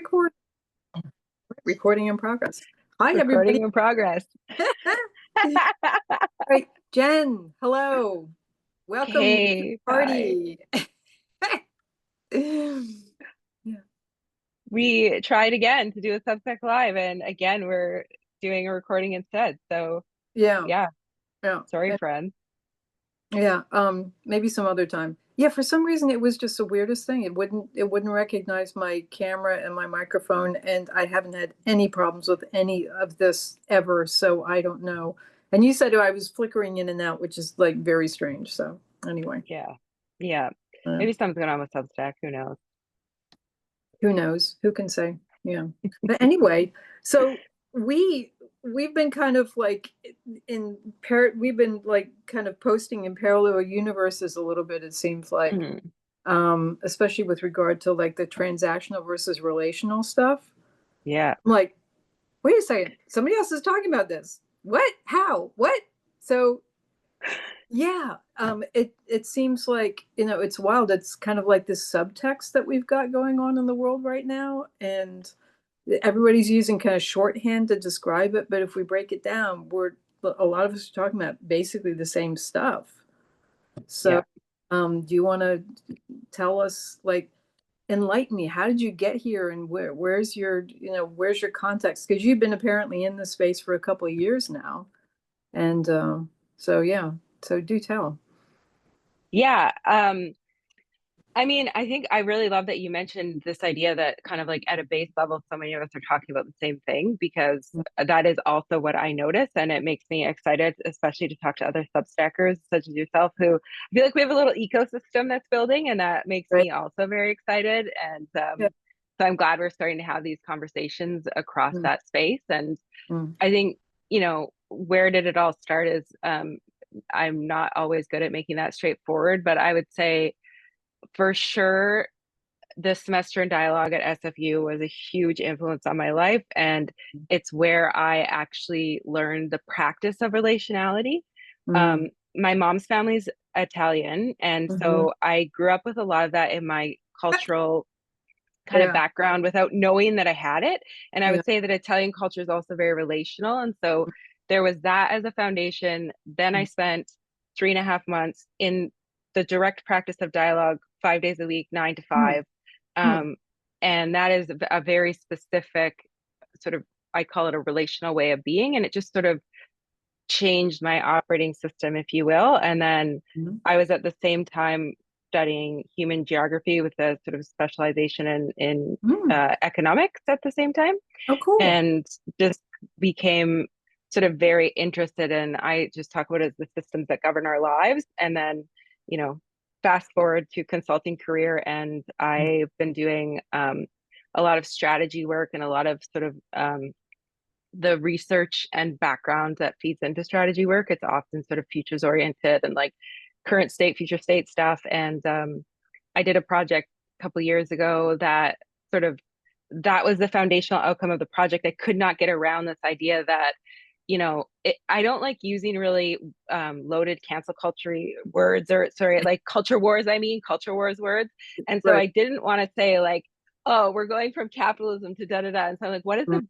record. Recording in progress. Hi, everybody. Recording in progress. Right, Jen, hello. Welcome to the Hey, hi. party. Yeah. We tried again to do a Substack Live, and again, we're doing a recording instead. So, Yeah. yeah, Yeah. sorry, friends. Yeah. Maybe some other time. Yeah, for some reason it was just the weirdest thing. It wouldn't recognize my camera and my microphone, and I haven't had any problems with any of this ever, so I don't know. And you said I was flickering in and out, which is like very strange. So anyway. Yeah, yeah. uh, Maybe something's going on with Substack. Who knows? Who knows? Who can say? Yeah. But anyway, so we we've been kind of like we've been like kind of posting in parallel universes a little bit, it seems like, Mhm. especially with regard to like the transactional versus relational stuff. Yeah, I'm like, wait a second, somebody else is talking about this. What? How? What? So yeah, it seems like, it's wild. It's kind of like this subtext that we've got going on in the world right now, and everybody's using kind of shorthand to describe it. But if we break it down, a lot of us are talking about basically the same stuff. So, yeah. do you want to tell us, like, enlighten me? How did you get here, and where's your context? Because you've been apparently in this space for a couple of years now, and so yeah, so do tell. Yeah. I mean, I think I really love that you mentioned this idea that kind of like at a base level, so many of us are talking about the same thing, because that is also what I notice. And it makes me excited, especially to talk to other Substackers such as yourself, who I feel like we have a little ecosystem that's building, and that makes Right. me also very excited. And Yeah. so I'm glad we're starting to have these conversations across Mm, that space. And mm, I think, where did it all start is I'm not always good at making that straightforward, but I would say for sure this semester in dialogue at SFU was a huge influence on my life. And it's where I actually learned the practice of relationality. mm, Um, my mom's family's Italian. And mhm. so I grew up with a lot of that in my cultural kind of Yeah. background without knowing that I had it. And I Yeah. would say that Italian culture is also very relational. And so there was that as a foundation. Then I Mm, spent 3.5 months in the direct practice of dialogue 5 days a week, 9 to 5. mm, Um, and that is a very specific sort of, I call it a relational way of being. And it just sort of changed my operating system, if you will. And then mm, I was at the same time studying human geography with a sort of specialization in mm. economics at the same time, Oh, cool. and just became sort of very interested in, I just talk about it as the systems that govern our lives. And then, you know, fast forward to consulting career, and Mm, I've been doing a lot of strategy work and a lot of sort of the research and background that feeds into strategy work. It's often sort of futures oriented and like current state, future state stuff. And I did a project a couple of years ago that sort of that was the foundational outcome of the project. I could not get around this idea that, I don't like using really loaded cancel culture words, or sorry, like culture wars. I mean, culture wars words. And so right. I didn't want to say like, oh, we're going from capitalism to da da da. And so I'm like, Mm,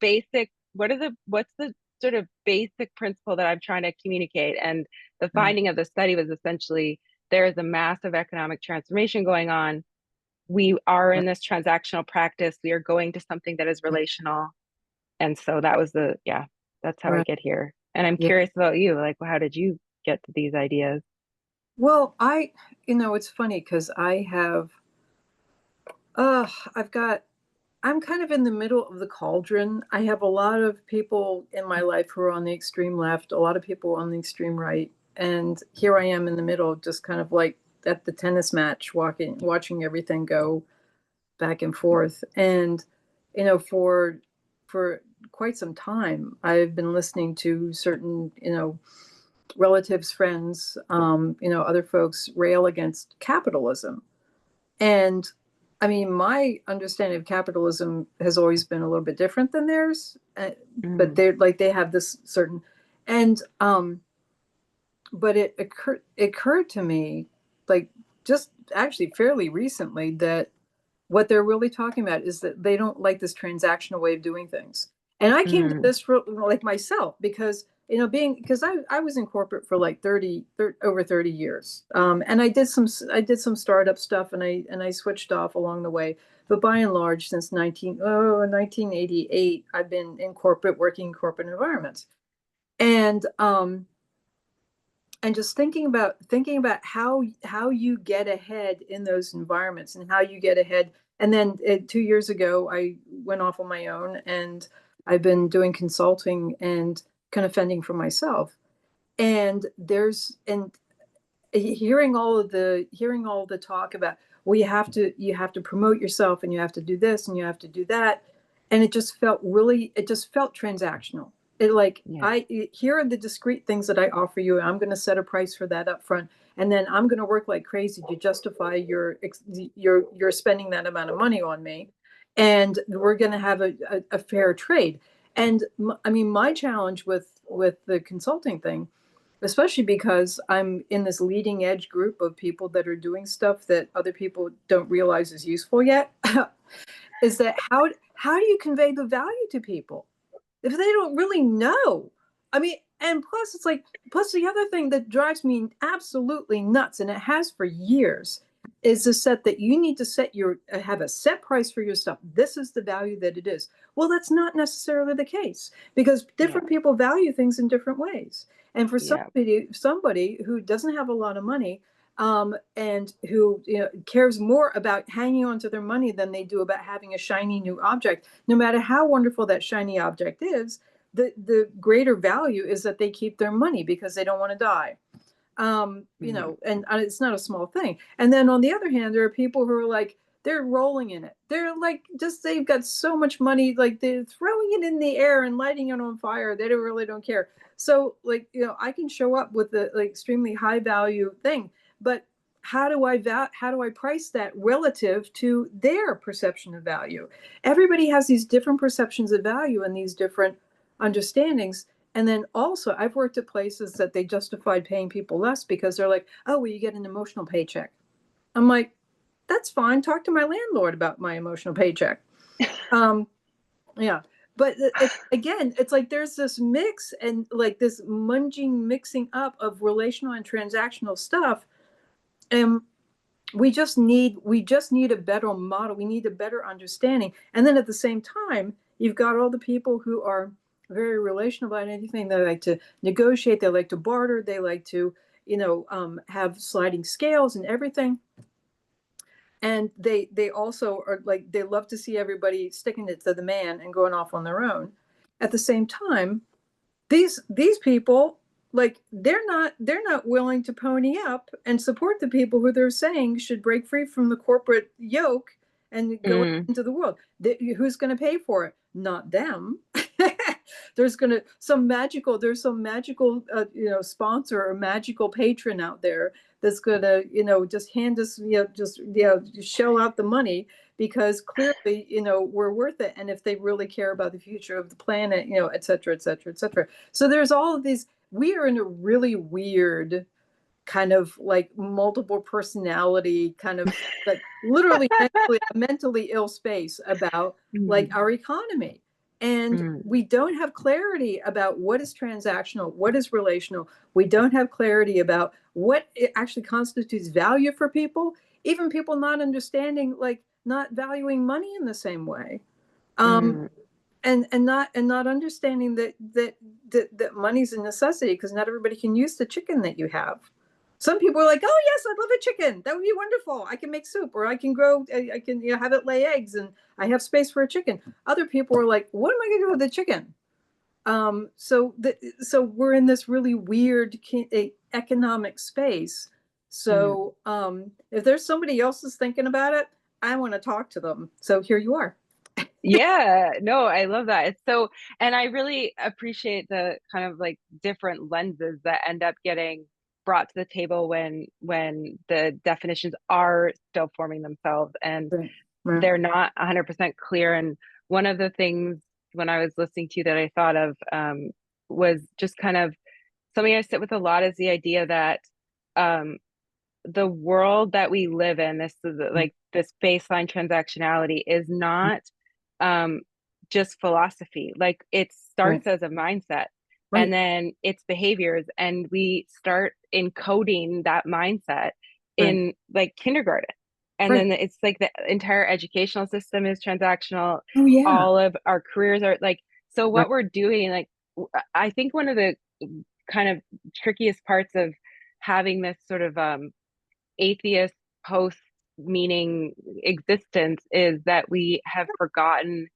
what's the sort of basic principle that I'm trying to communicate? And the mm, finding of the study was essentially there is a massive economic transformation going on. We are right. in this transactional practice. We are going to something that is relational. And so that was yeah, that's how I Right. get here. And I'm Yeah. curious about you. Like, how did you get to these ideas? Well, it's funny because I've got, I'm kind of in the middle of the cauldron. I have a lot of people in my life who are on the extreme left, a lot of people on the extreme right. And here I am in the middle, just kind of like at the tennis match, watching everything go back and forth. And, for quite some time, I've been listening to certain, relatives, friends, other folks rail against capitalism. And I mean, my understanding of capitalism has always been a little bit different than theirs, but Mm, they have this certain, and but it occurred to me, like, just actually fairly recently, that what they're really talking about is that they don't like this transactional way of doing things. And I came to Mm, this for like myself because, because I was in corporate for like over 30 years. And I did some startup stuff, and I switched off along the way. But by and large, since 1988, I've been in corporate, working in corporate environments. And just thinking about how you get ahead in those environments and how you get ahead. And then 2 years ago I went off on my own, and I've been doing consulting and kind of fending for myself. And there's and hearing all the talk about, well, you have to promote yourself, and you have to do this, and you have to do that. And it just felt transactional. It like, yeah. here are the discrete things that I offer you, and I'm going to set a price for that up front, and then I'm going to work like crazy to justify your spending that amount of money on me, and we're going to have a fair trade. And I mean, my challenge with the consulting thing, especially because I'm in this leading edge group of people that are doing stuff that other people don't realize is useful yet, is that how do you convey the value to people if they don't really know? I mean, and plus it's like, plus the other thing that drives me absolutely nuts, and it has for years, is the set that you need to have a set price for your stuff. This is the value that it is. Well, that's not necessarily the case, because Yeah. different people value things in different ways. And for Yeah. somebody who doesn't have a lot of money, and who, cares more about hanging on to their money than they do about having a shiny new object, no matter how wonderful that shiny object is, the greater value is that they keep their money because they don't want to die. Mm, And it's not a small thing. And then on the other hand, there are people who are like, they're rolling in it. They're like, just, they've got so much money, like they're throwing it in the air and lighting it on fire. They don't care. So like, I can show up with the like extremely high value thing, but how do I price that relative to their perception of value? Everybody has these different perceptions of value and these different understandings. And then also, I've worked at places that they justified paying people less because they're like, oh, well, you get an emotional paycheck. I'm like, that's fine. Talk to my landlord about my emotional paycheck. Um, yeah. But again, it's like there's this mix and like this mixing up of relational and transactional stuff. And we just need a better model. We need a better understanding. And then at the same time, you've got all the people who are very relational about anything. They like to negotiate, they like to barter, they like to, have sliding scales and everything. And they also are like, they love to see everybody sticking it to the man and going off on their own. At the same time, these people, like, they're not willing to pony up and support the people who they're saying should break free from the corporate yoke and go mm, into the world. Who's going to pay for it? Not them. There's some magical sponsor or magical patron out there that's going to just hand us just shell out the money, because clearly we're worth it, and if they really care about the future of the planet, et cetera, et cetera, et cetera. So there's all of these. We are in a really weird kind of like multiple personality kind of, like, literally mentally ill space about like mm, our economy. And mm, we don't have clarity about what is transactional, what is relational. We don't have clarity about what it actually constitutes value for people, even people not understanding, like, not valuing money in the same way. um, mm. and not understanding that money's a necessity, because not everybody can use the chicken that you have. Some people are like, oh yes, I'd love a chicken, that would be wonderful, I can make soup, or I can grow, I can have it lay eggs, and I have space for a chicken. Other people are like, what am I going to do with the chicken? So we're in this really weird economic space. Mm. So if there's somebody else is thinking about it, I want to talk to them. So here you are. Yeah, no, I love that. It's so, and I really appreciate the kind of like different lenses that end up getting brought to the table when the definitions are still forming themselves and Right. Right. they're not 100% clear. And one of the things when I was listening to you that I thought of was just kind of something I sit with a lot is the idea that um, the world that we live in, this is like this baseline transactionality is not um, just philosophy. Like it Right. starts as a mindset and Right. then it's behaviors, and we start encoding that mindset Right. in like kindergarten. And Right. then it's like the entire educational system is transactional. Oh yeah. All of our careers are like, so Right. what we're doing, like, I think one of the kind of trickiest parts of having this sort of atheist post meaning existence is that we have forgotten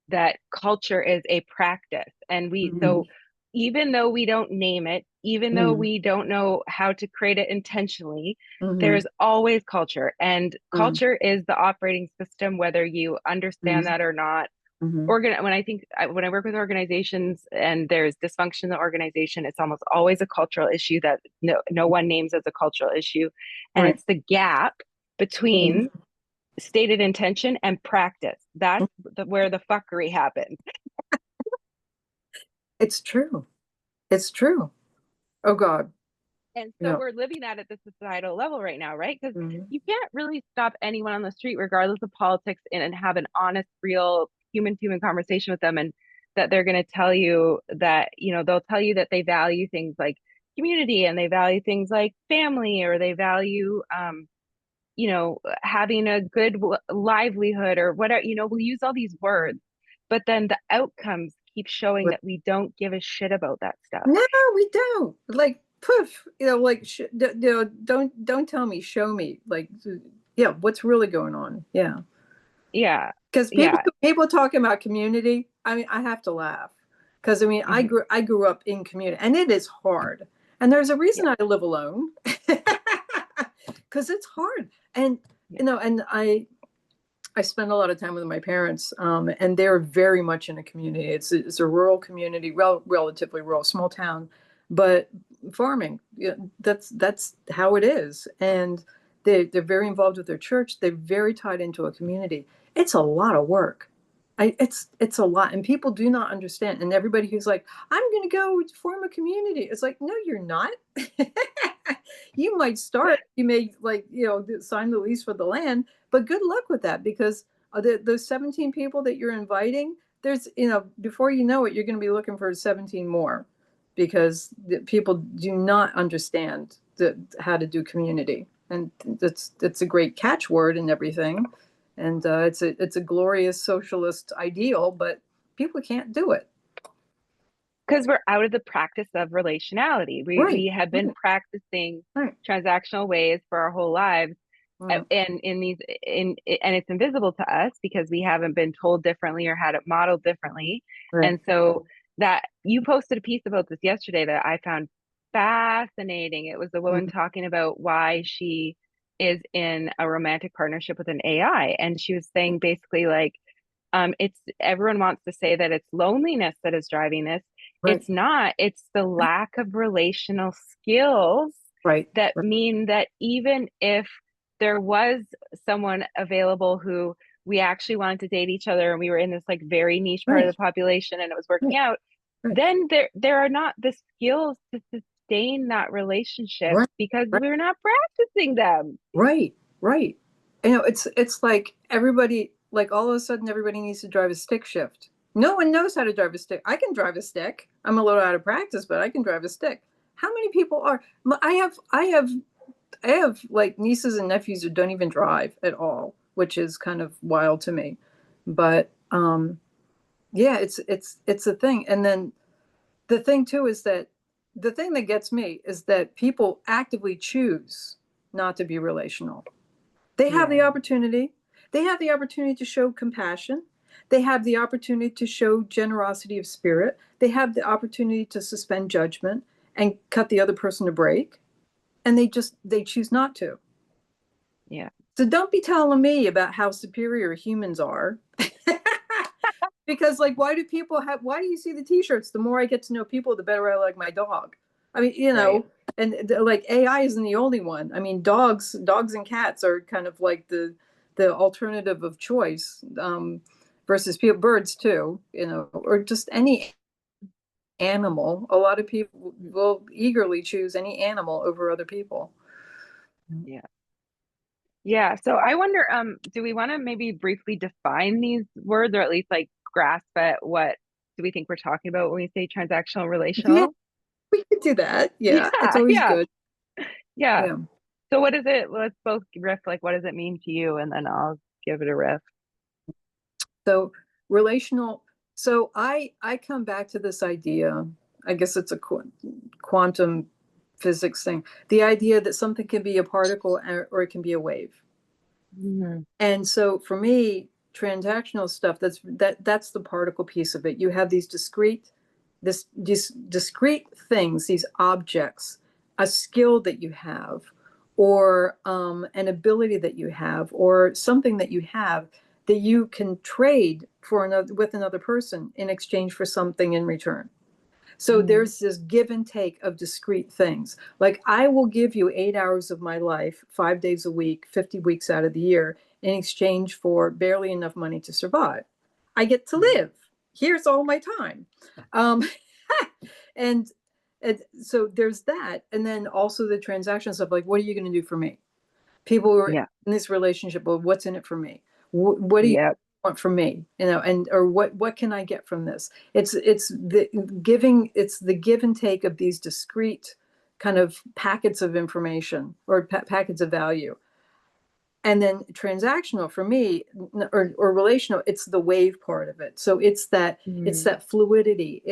that culture is a practice. And we, Mm-hmm. so even though we don't name it, even though Mm-hmm. we don't know how to create it intentionally, Mm-hmm. there's always culture. And Mm-hmm. culture is the operating system, whether you understand that or not. Mm-hmm. When I think, when I work with organizations and there's dysfunction in the organization, it's almost always a cultural issue that no one names as a cultural issue. And Right. it's the gap Mhm. between stated intention and practice. That's where the fuckery happens. It's true. It's true. Oh God. And so Yeah. we're living that at the societal level right now, right? Because Mhm. you can't really stop anyone on the street, regardless of politics, and have an honest, real human to human conversation with them. And that they're going to tell you that, they'll tell you that they value things like community and they value things like family, or they value, having a good livelihood or whatever, we'll use all these words, but then the outcomes keep showing But that we don't give a shit about that stuff. no, we don't. Like poof, like don't tell me, show me. Like yeah, what's really going on? Yeah. Yeah. Because Yeah. people talking about community, I mean, I have to laugh. Because I mean, I Mhm. grew up in community, and it is hard. And there's a Yeah. reason I live alone, because it's hard. And Yeah. and I spend a lot of time with my parents, and they're very much in a community. It's a rural community, relatively rural, small town, but farming. Yeah, that's how it is, and they're very involved with their church. They're very tied into a community. It's a lot of work. It's a lot, and people do not understand. And everybody who's like, "I'm going to go form a community," it's like, no, you're not. You might start. You may like sign the lease for the land, but good luck with that because those 17 people that you're inviting, there's, before you know it, you're going to be looking for 17 more because people do not understand how to do community. And it's a great catchword and everything. And it's a glorious socialist ideal, but people can't do it. Because we're out of the practice of relationality. We Right, have been right, practicing right. transactional ways for our whole lives. Yeah, And and it's invisible to us because we haven't been told differently or had it modeled differently. right. And so that you posted a piece about this yesterday that I found fascinating. It was a woman Mhm. talking about why she is in a romantic partnership with an AI. And she was saying basically like, it's everyone wants to say that it's loneliness that is driving this. Right, It's not, it's the lack of relational skills right, that right, mean that even if there was someone available who we actually wanted to date each other and we were in this like very niche part of right, the population and it was working right, out, right, then there are not the skills to sustain that relationship right, because right. we're not practicing them. Right, right. It's like everybody, like all of a sudden everybody needs to drive a stick shift. No one knows how to drive a stick. I can drive a stick. I'm a little out of practice, but I can drive a stick. How many people are I have like nieces and nephews who don't even drive at all, which is kind of wild to me. But yeah, it's a thing. And then the thing too is that the thing that gets me is that people actively choose not to be relational. They have Yeah. the opportunity. They have the opportunity to show compassion. They have the opportunity to show generosity of spirit. They have the opportunity to suspend judgment and cut the other person a break. And they choose not to. Yeah. So don't be telling me about how superior humans are. Because like why do you see the t-shirts? The more I get to know people, the better I like my dog. I mean, Right. and like AI isn't the only one. I mean, dogs and cats are kind of like the alternative of choice, versus people, birds too, or just any animal. A lot of people will eagerly choose any animal over other people. Yeah. Yeah. So I wonder, do we want to maybe briefly define these words, or at least like grasp at what do we think we're talking about when we say transactional Yeah, relational? we could do that. Yeah, it's Yeah, always yeah, good. yeah. Yeah. So what is it? Let's both riff, like, what does it mean to you? And then I'll give it a riff. So relational. So I come back to this idea. I guess it's a quantum physics thing. The idea that something can be a particle or it can be a wave. Mhm. And so for me, transactional stuff, that's the particle piece of it. You have these discrete things, these objects, a skill that you have, or an ability that you have, or something that you have that you can trade for another with another person in exchange for something in return. So Mhm. there's this give and take of discrete things. Like I will give you 8 hours of my life, 5 days a week, 50 weeks out of the year, in exchange for barely enough money to survive. I get to live. Here's all my time. Um, and, and so there's that. And then also the transaction stuff, like, what are you going to do for me? People who are Yeah. in this relationship, well, what's in it for me? What do you Yep. want from me? And or what can I get from this? It's the giving. It's the give and take of these discrete kind of packets of information or packets of value. And then transactional for me, or relational, it's the wave part of it. So it's Mhm. that fluidity.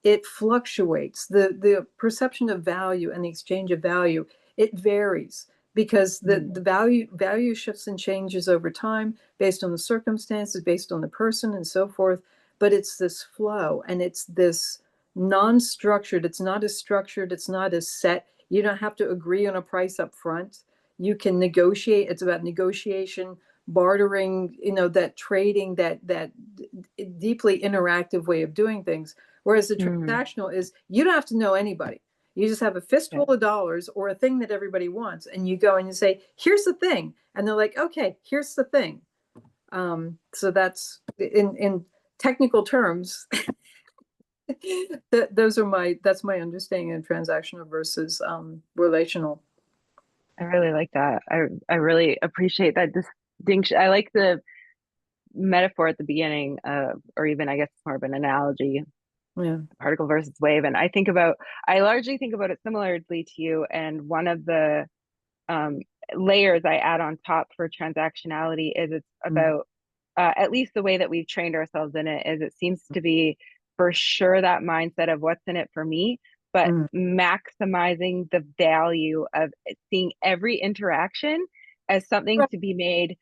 It fluctuates. The perception of value and the exchange of value, it varies because the Mhm. value shifts and changes over time based on the circumstances, based on the person and so forth. But it's this flow, and it's this non-structured. It's not as structured, it's not as set. You don't have to agree on a price up front. You can negotiate. It's about negotiation, bartering, that trading, that deeply interactive way of doing things. Whereas the Mhm. transactional is, you don't have to know anybody. You just have a Yeah. fistful of dollars or a thing that everybody wants, and you go and you say, here's the thing, and they're like, okay, here's the thing. So that's in technical terms. That's my understanding of transactional versus relational. I really like that. I really appreciate that distinction. I like the metaphor at the beginning, or even I guess it's more of an analogy, Yeah. particle versus wave. And I largely think about it similarly to you. And one of the um, layers I add on top for transactionality is it's Mm, about, at least the way that we've trained ourselves in it, is it seems to be for sure that mindset of what's in it for me, but mm, maximizing the value of seeing every interaction as something right. to be made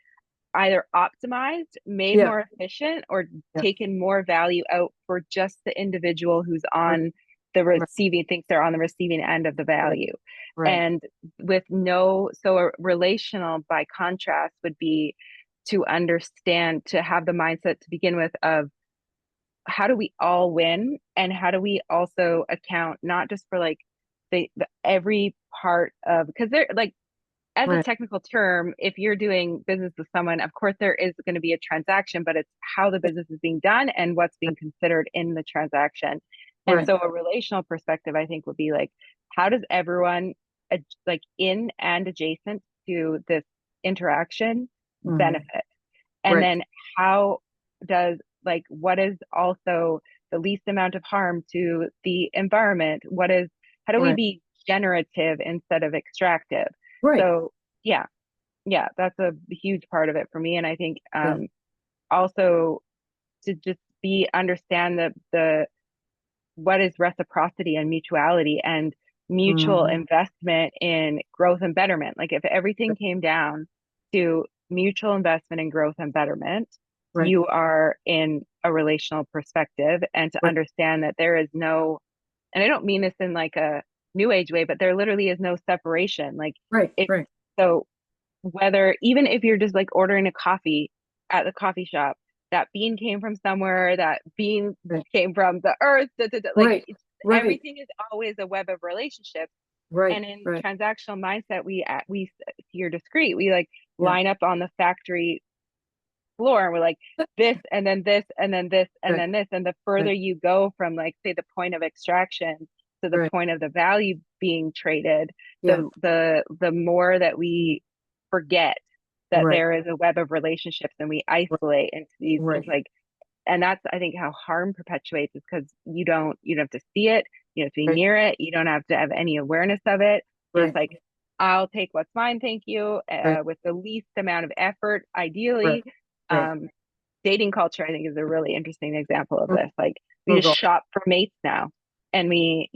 either optimized, made Yeah. more efficient, or Yeah. taken more value out for just the individual who's Right. on the Right. receiving, thinks they're on the receiving end of the Right. value. Right. And with no, so a relational by contrast would be to understand, to have the mindset to begin with of how do we all win, and how do we also account not just for like the every part of, because they're like, as a Right. technical term, if you're doing business with someone, of course there is going to be a transaction, but it's how the business is being done and what's being considered in the transaction. And Right. so a relational perspective, I think, would be like, how does everyone, like in and adjacent to this interaction, Hmm. benefit? And Right. then how does, like, what is also the least amount of harm to the environment? How do we Right. be generative instead of extractive? Right. So yeah, yeah, that's a huge part of it for me. And I think Yeah. also to just be understand the what is reciprocity and mutuality and mutual Hmm. investment in growth and betterment. Like if everything came down to mutual investment in growth and betterment, Right. you are in a relational perspective, and to Right. understand that there is no, and I don't mean this in like a new age way, but there literally is no separation. Like Right. if Right. so whether even if you're just like ordering a coffee at the coffee shop, that bean came from somewhere, that bean Right. came from the earth, da, da, da, like Right. it's, Right. everything is always a web of relationships. Right. And in Right. transactional mindset, we you're discrete. We like Yeah. line up on the factory floor and we're like this and then this and then this and Right. then this. And the further Right. you go from like say the point of extraction to the Right. point of the value being traded, Yeah. the more that we forget that right, there is a web of relationships and we isolate into these right, into like, and that's I think how harm perpetuates is because you don't have to see it, you don't have to be right, near it, you don't have to have any awareness of it. You're just right, like, I'll take what's mine, thank you, right, with the least amount of effort, right, ideally. right. Um, Dating culture, I think, is a really interesting example of Mm, this. Like, we oh just God. shop for mates now, and we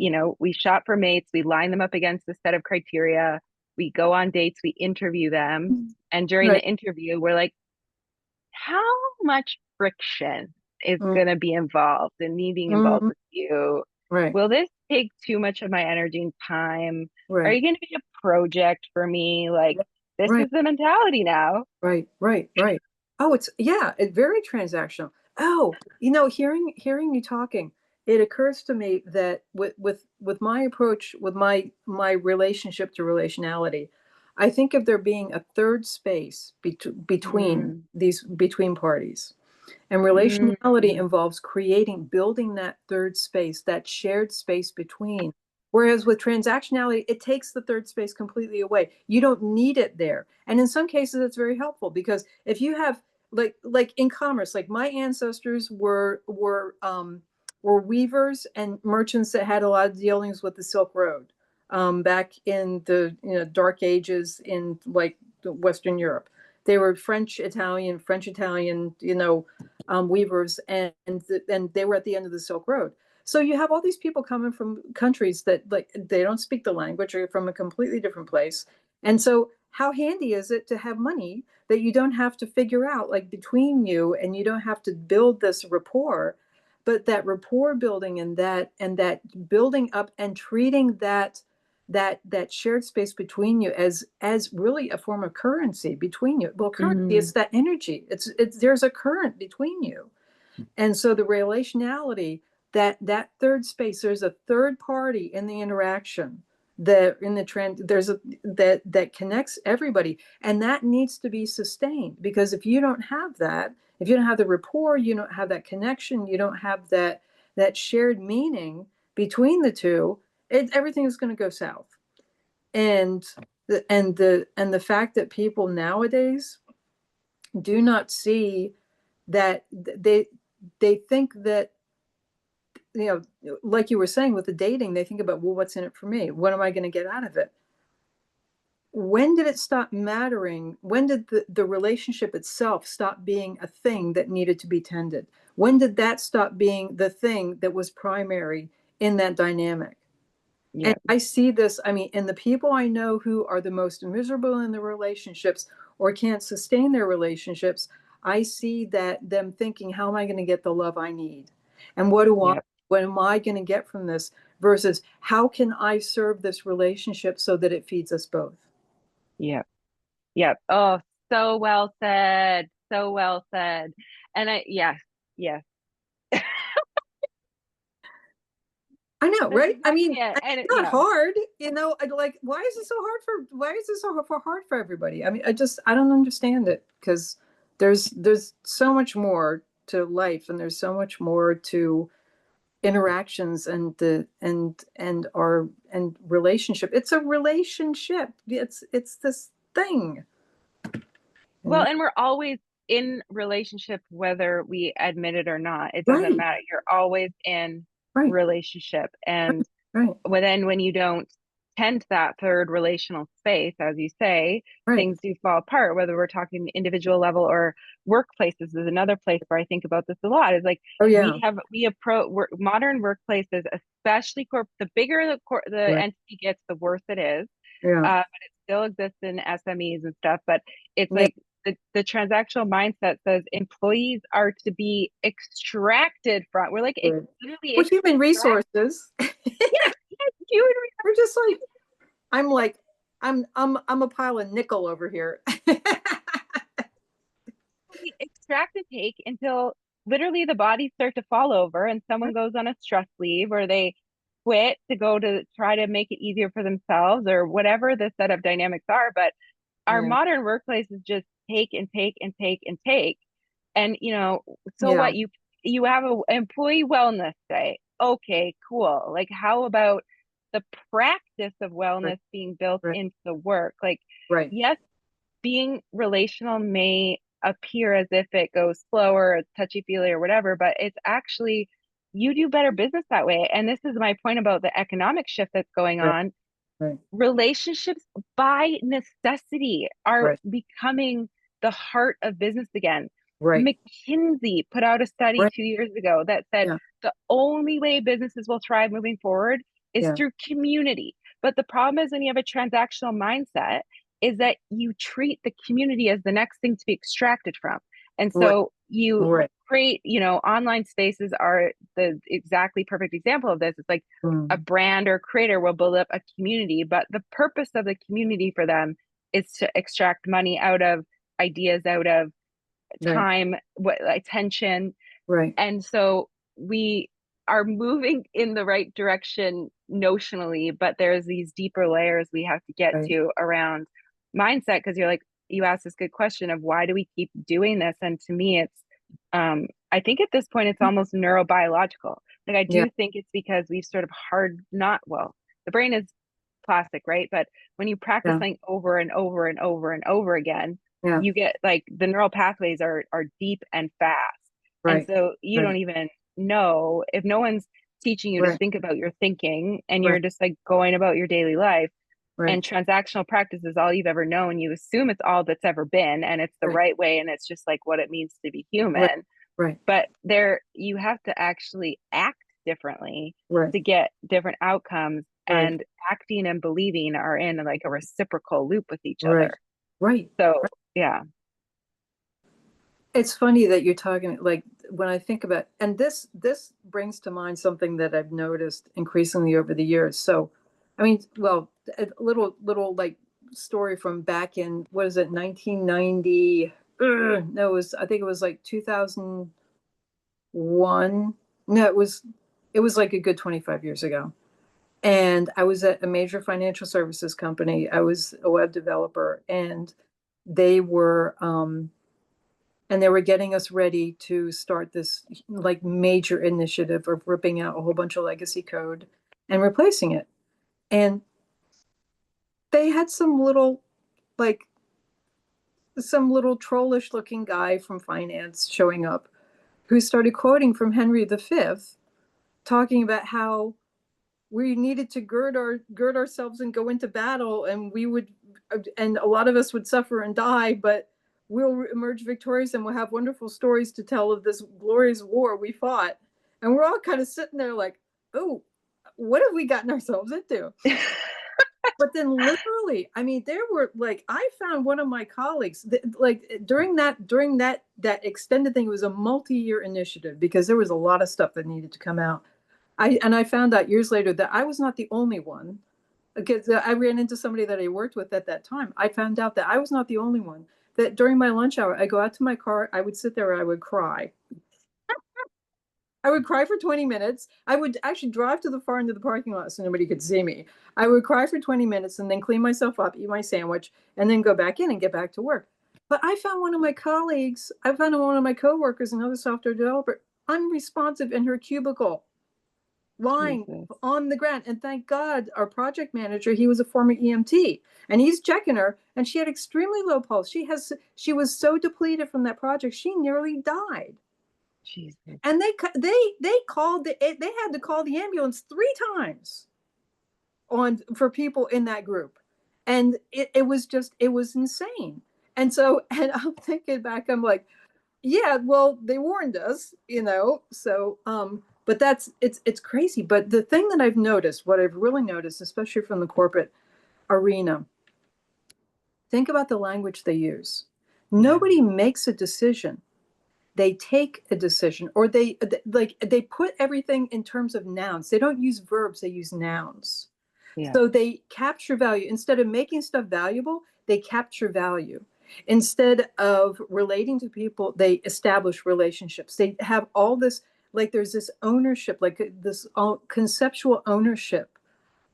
shop for mates, we line them up against a set of criteria, we go on dates, we interview them, and during the Right. interview, we're like, how much friction is Mm, going to be involved in me being involved mm, with you? right, Will this take too much of my energy and time? Are right, you going to be a project for me? Like, this right. is the mentality now. Right, right, right. Oh, it's very transactional. Oh, hearing you talking, it occurs to me that with my approach, with my relationship to relationality, I think of there being a third space Mm, between parties. And mm, relationality involves building that third space, that shared space between. Whereas with transactionality, it takes the third space completely away. You don't need it there. And in some cases, it's very helpful because if you have like in commerce, like my ancestors were weavers and merchants that had a lot of dealings with the Silk Road back in the dark ages in like Western Europe. They were French Italian, weavers, and they were at the end of the Silk Road. So you have all these people coming from countries that like they don't speak the language or from a completely different place. And so how handy is it to have money that you don't have to figure out like between you and you don't have to build this rapport, but that rapport building and that building up and treating that shared space between you as really a form of currency between you. Well, currency mm, is that energy. It's there's a current between you. And so the relationality, that third space, there's a third party in the interaction that in the trend there's a that connects everybody, and that needs to be sustained because if you don't have that, if you don't have the rapport, you don't have that connection, you don't have that shared meaning between the two, everything is going to go south. And the fact that people nowadays do not see that they think that like you were saying with the dating, they think about, well, what's in it for me, what am I going to get out of it? When did it stop mattering? When did the relationship itself stop being a thing that needed to be tended? When did that stop being the thing that was primary in that dynamic? And yeah, I see this, I mean, in the people I know who are the most miserable in their relationships or can't sustain their relationships, I see that them thinking, how am I going to get the love I need? And yeah, what am I going to get from this? Versus how can I serve this relationship so that it feeds us both? yeah, yeah. Oh, so well said. So well said. And yes, yes. I know, That's right? I exactly mean, it. it's And not yeah. hard, like why is it so hard why is it so hard for everybody? I mean, I don't understand it because there's so much more to life and there's so much more to interactions and relationship. It's a relationship. It's this thing, you Well, know? and we're always in relationship, whether we admit it or not. It doesn't Right, matter. You're always in right, relationship. right, And right, then when you don't tend to that third relational space, as you say, right. things do fall apart, whether we're talking individual level or workplaces is another place where I think about this a lot. Is like Oh yeah, we approach modern workplaces, especially the bigger the right, entity gets, the worse it is. yeah, But it still exists in SMEs and stuff. But it's yeah. like the transactional mindset says employees are to be extracted from. We're like Good. literally Well, human extract. resources. Yes, yes, you We're just like I'm a pile of nickel over here. we extract and take until literally the bodies start to fall over and someone goes on a stress leave or they quit to go to try to make it easier for themselves or whatever the set of dynamics are. But our Yeah, modern workplaces just take and take and take and take. And so yeah, what you have a employee wellness day. Okay, cool. Like how about the practice of right, wellness being built right, into the work? Like right, yes, being relational may appear as if it goes slower, it's touchy feely or whatever, but it's actually, you do better business that way. And this is my point about the economic shift that's going Right. on. Right. Relationships by necessity are Right. becoming the heart of business again. Right. McKinsey put out a study Right. 2 years ago that said Yeah. the only way businesses will thrive moving forward is Yeah. through community. But the problem is when you have a transactional mindset, is that you treat the community as the next thing to be extracted from. And Right. so you Right. create, online spaces are the exactly perfect example of this. It's like a Mm. brand or creator will build up a community, but the purpose of the community for them is to extract money out of ideas, out of Right. time, what attention. Right. And so we are moving in the right direction notionally, but there's these deeper layers we have to get Right. to around mindset, because you asked this good question of why do we keep doing this? And to me, it's I think at this point it's almost neurobiological. Like I Yeah. do think it's because we've sort of the brain is plastic, right? But when you practice Yeah. something over and over and over and over again, Yeah. you get like the neural pathways are deep and fast. And Right. so you don't Right. even know, if no one's teaching you to Right. think about your thinking and Right. you're just like going about your daily life, Right. and transactional practice is all you've ever known, you assume it's all that's ever been and it's the Right. right way and it's just like what it means to be Right. human. Right. But you have to actually act differently Right. to get different outcomes, Right. and acting and believing are in like a reciprocal loop with each Right. other. Right. So yeah. It's funny that you're talking like when I think about, and this brings to mind something that I've noticed increasingly over the years. So, I mean, well, a little like story from back in, what is it, 1990? No, I think it was like 2001. No, it was like a good 25 years ago. And I was at a major financial services company. I was a web developer, and they were getting us ready to start this like major initiative of ripping out a whole bunch of legacy code and replacing it. And they had like some little trollish looking guy from finance showing up who started quoting from Henry V, talking about how we needed to gird ourselves and go into battle, and a lot of us would suffer and die, but we'll emerge victorious and we'll have wonderful stories to tell of this glorious war we fought. And we're all kind of sitting there like, oh, what have we gotten ourselves into? But then literally, I mean, there were like, I found one of my colleagues like during that extended thing. It was a multi-year initiative because there was a lot of stuff that needed to come out. I found out years later that I was not the only one, because I ran into somebody that I worked with at that time. I found out that I was not the only one. That during my lunch hour, I go out to my car, I would sit there, I would cry. I would cry for 20 minutes. I would actually drive to the far end of the parking lot so nobody could see me. I would cry for 20 minutes and then clean myself up, eat my sandwich, and then go back in and get back to work. But I found one of my colleagues, I found one of my coworkers, another software developer, unresponsive in her cubicle, lying Jesus. on the ground. And thank God, our project manager, he was a former EMT, and he's checking her, and she had extremely low pulse. She was so depleted from that project, she nearly died. Jesus. And they had to call the ambulance 3 times on for people in that group. And it was insane. And so, and I'm thinking back, I'm like, yeah, well, they warned us, so but it's crazy. But the thing that I've noticed, what I've really noticed, especially from the corporate arena, think about the language they use. Yeah. Nobody makes a decision, they take a decision, or they put everything in terms of nouns. They don't use verbs, they use nouns. Yeah. So they capture value. Instead of making stuff valuable, they capture value. Instead of relating to people, they establish relationships. They have all this, like there's this ownership, like this conceptual ownership.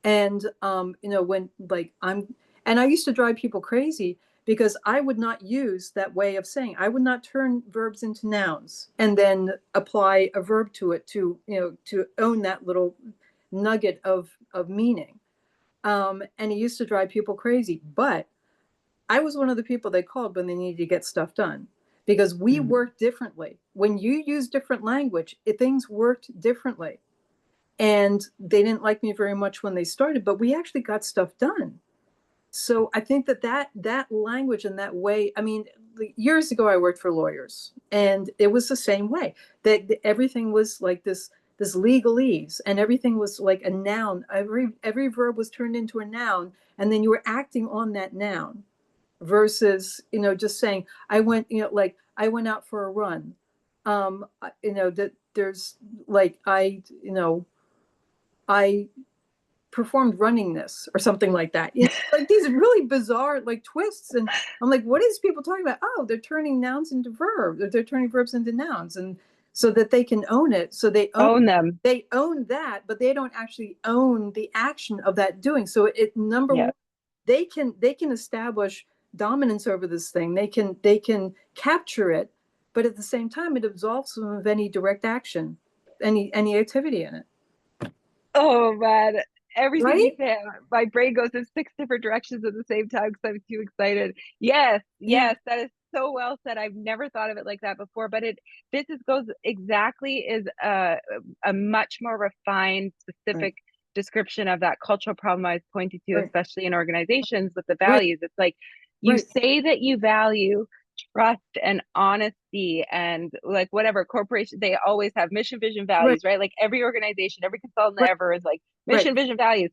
And when like and I used to drive people crazy because I would not use that way of saying. I would not turn verbs into nouns and then apply a verb to it to own that little nugget of meaning. And it used to drive people crazy. But I was one of the people they called when they needed to get stuff done because we Mm. work differently. When you use different language, things worked differently. And they didn't like me very much when they started, but we actually got stuff done. So I think that language and that way, I mean, years ago I worked for lawyers and it was the same way. That everything was like this legalese and everything was like a noun. Every verb was turned into a noun and then you were acting on that noun versus, just saying I went, like I went out for a run. That there's like I performed running this or something like that. Like these really bizarre like twists. And I'm like, what is people talking about? Oh, they're turning nouns into verbs, or they're turning verbs into nouns, and so that they can own it. So Own them. they own that, but they don't actually own the action of that doing. So it number Yeah. one, they can establish dominance over this thing. They can capture it, but at the same time, it absolves them of any direct action, any activity in it. Oh man, everything you Right? say, my brain goes in six different directions at the same time because I'm too excited. Yes, Yeah. yes, that is so well said. I've never thought of it like that before, but this goes exactly is a much more refined, Right. specific description of that cultural problem I was pointing to, Right. especially in organizations with the Right. values. It's like you Right. say that you value trust and honesty and like whatever corporation they always have mission vision Right. values, right? Like every organization, every consultant Right. ever is like Right. mission vision values.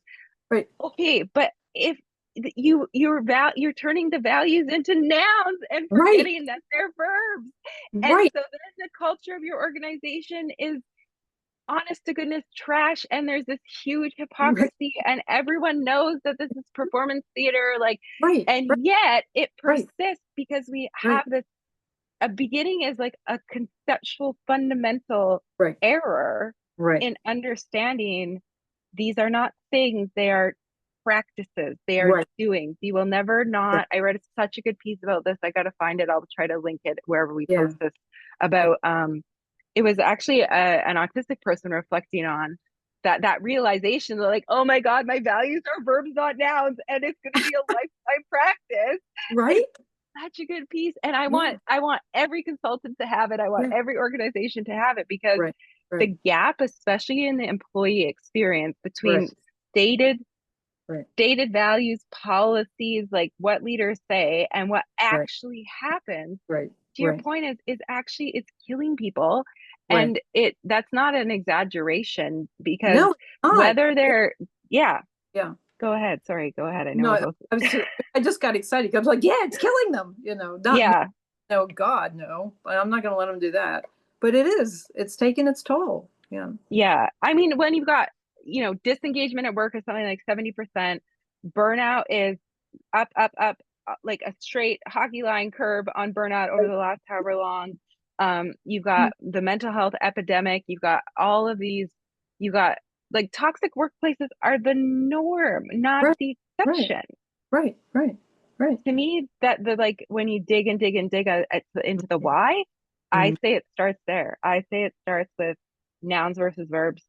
Right. Okay, but if you're turning the values into nouns and Right. forgetting that they're verbs, and Right. so then the culture of your organization is honest to goodness trash, and there's this huge Right. hypocrisy and everyone knows that this is performance theater, like, Right. and yet it Right. persists because we Right. have this a beginning is like a conceptual fundamental Right. error Right. in understanding these are not things, they are practices, they are Right. doings. You will never Right. not. I read such a good piece about this. I got to find it. I'll try to link it wherever we Yeah. post this about it was actually an autistic person reflecting on that realization that like, oh my god, my values are verbs not nouns and it's going to be a lifetime practice. Right. It's such a good piece and I Yeah. want every consultant to have it. I want Yeah. every organization to have it because Right. Right. the gap, especially in the employee experience Right. between stated Right. stated values, policies, like what leaders say and what Right. actually happens, Right. to your Right. point, is actually it's killing people. Right. And that's not an exaggeration because No, it's not. whether they're yeah, Yeah. go ahead. Sorry, go ahead. I know No, we're both I just got excited. I was like, yeah, it's killing them. Not me. yeah. No, God, no. I'm not going to let them do that. But it is. It's taking its toll. Yeah. Yeah. I mean, when you've got, disengagement at work is something like 70%, burnout is up, up, up, like a straight hockey line curve on burnout over Right. the last however long. You've got Mm. the mental health epidemic. You've got all of these. You got like toxic workplaces are the norm, not Right. the Right. exception. Right. Right. Right. To me, that the like when you dig and dig and dig into the why, I Mm. say it starts there. I say it starts with nouns versus verbs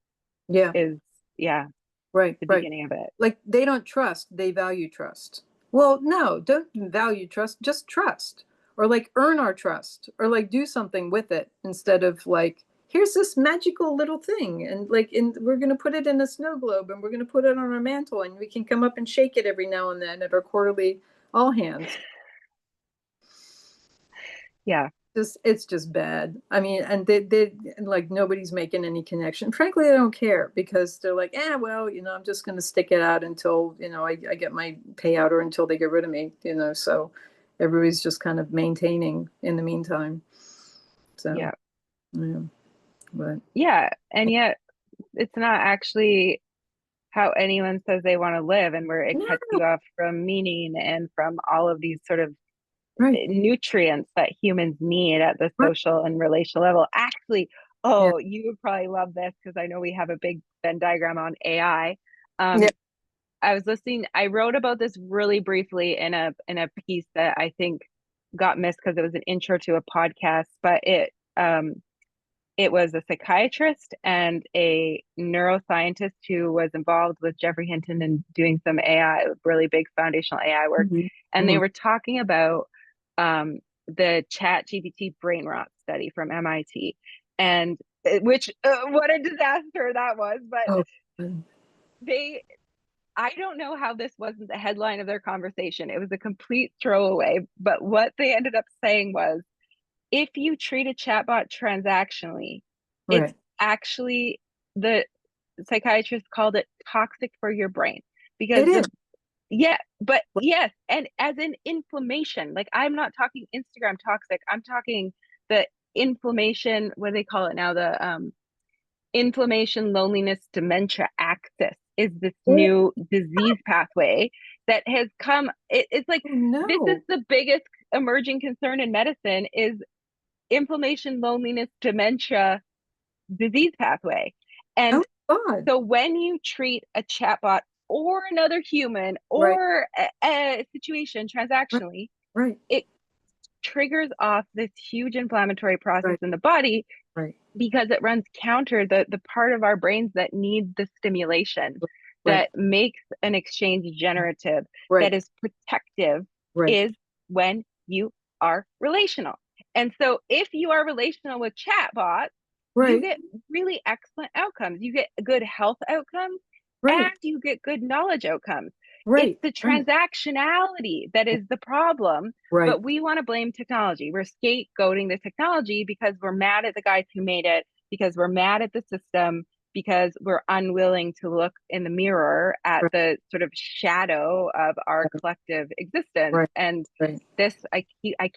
Yeah. is yeah Right. the Right. beginning of it. Like they don't trust, they value trust. Well, no, don't value trust, just trust. Or like earn our trust or like do something with it instead of like here's this magical little thing and we're going to put it in a snow globe and we're going to put it on our mantle and we can come up and shake it every now and then at our quarterly all hands. Yeah. It's just bad. I mean, and they like nobody's making any connection. Frankly, they don't care because they're like, well, I'm just going to stick it out until I get my payout or until they get rid of me. So everybody's just kind of maintaining in the meantime. So Yeah. yeah, but Yeah. And yet it's not actually how anyone says they want to live and where it cuts no, you off from meaning and from all of these sort of right, nutrients that humans need at the right, social and relational level. Actually, yeah, oh, you would probably love this because I know we have a big Venn diagram on AI. yeah, I was listening, I wrote about this really briefly in a piece that I think got missed because it was an intro to a podcast, but it was a psychiatrist and a neuroscientist who was involved with Jeffrey Hinton in doing some AI, really big foundational AI work. Mhm. And they Mhm. were talking about the Chat GPT brain rot study from MIT. And which, what a disaster that was. But Oh, good. they, I don't know how this wasn't the headline of their conversation. It was a complete throwaway. But what they ended up saying was, if you treat a chatbot transactionally, it's Right. actually, the psychiatrist called it toxic for your brain because It is. yeah, but yes, and as in inflammation, like I'm not talking Instagram toxic, I'm talking the inflammation, what do they call it now? The inflammation, loneliness, dementia axis is this Oh, new disease pathway that has come. It's like this is no. the biggest emerging concern in medicine is inflammation, loneliness, dementia disease pathway. Oh, And God. so when you treat a chatbot or another human Right. or a situation Right. transactionally, Right. it triggers off this huge inflammatory process Right. in the body Right. because it runs counter the part of our brains that need the stimulation, Right. that makes an exchange generative, that Right. is protective, Right. is when you are relational. And so if you are relational with chatbots, you Right. get really excellent outcomes. You get good health outcomes and Right. you get good knowledge outcomes. It's Right. the Right. transactionality that is the problem, Right. but we want to blame technology. We're scapegoating the technology because we're mad at the guys who made it, because we're mad at the system, because we're unwilling to look in the mirror at Right. the sort of shadow of our collective existence. Right. And Right. this, I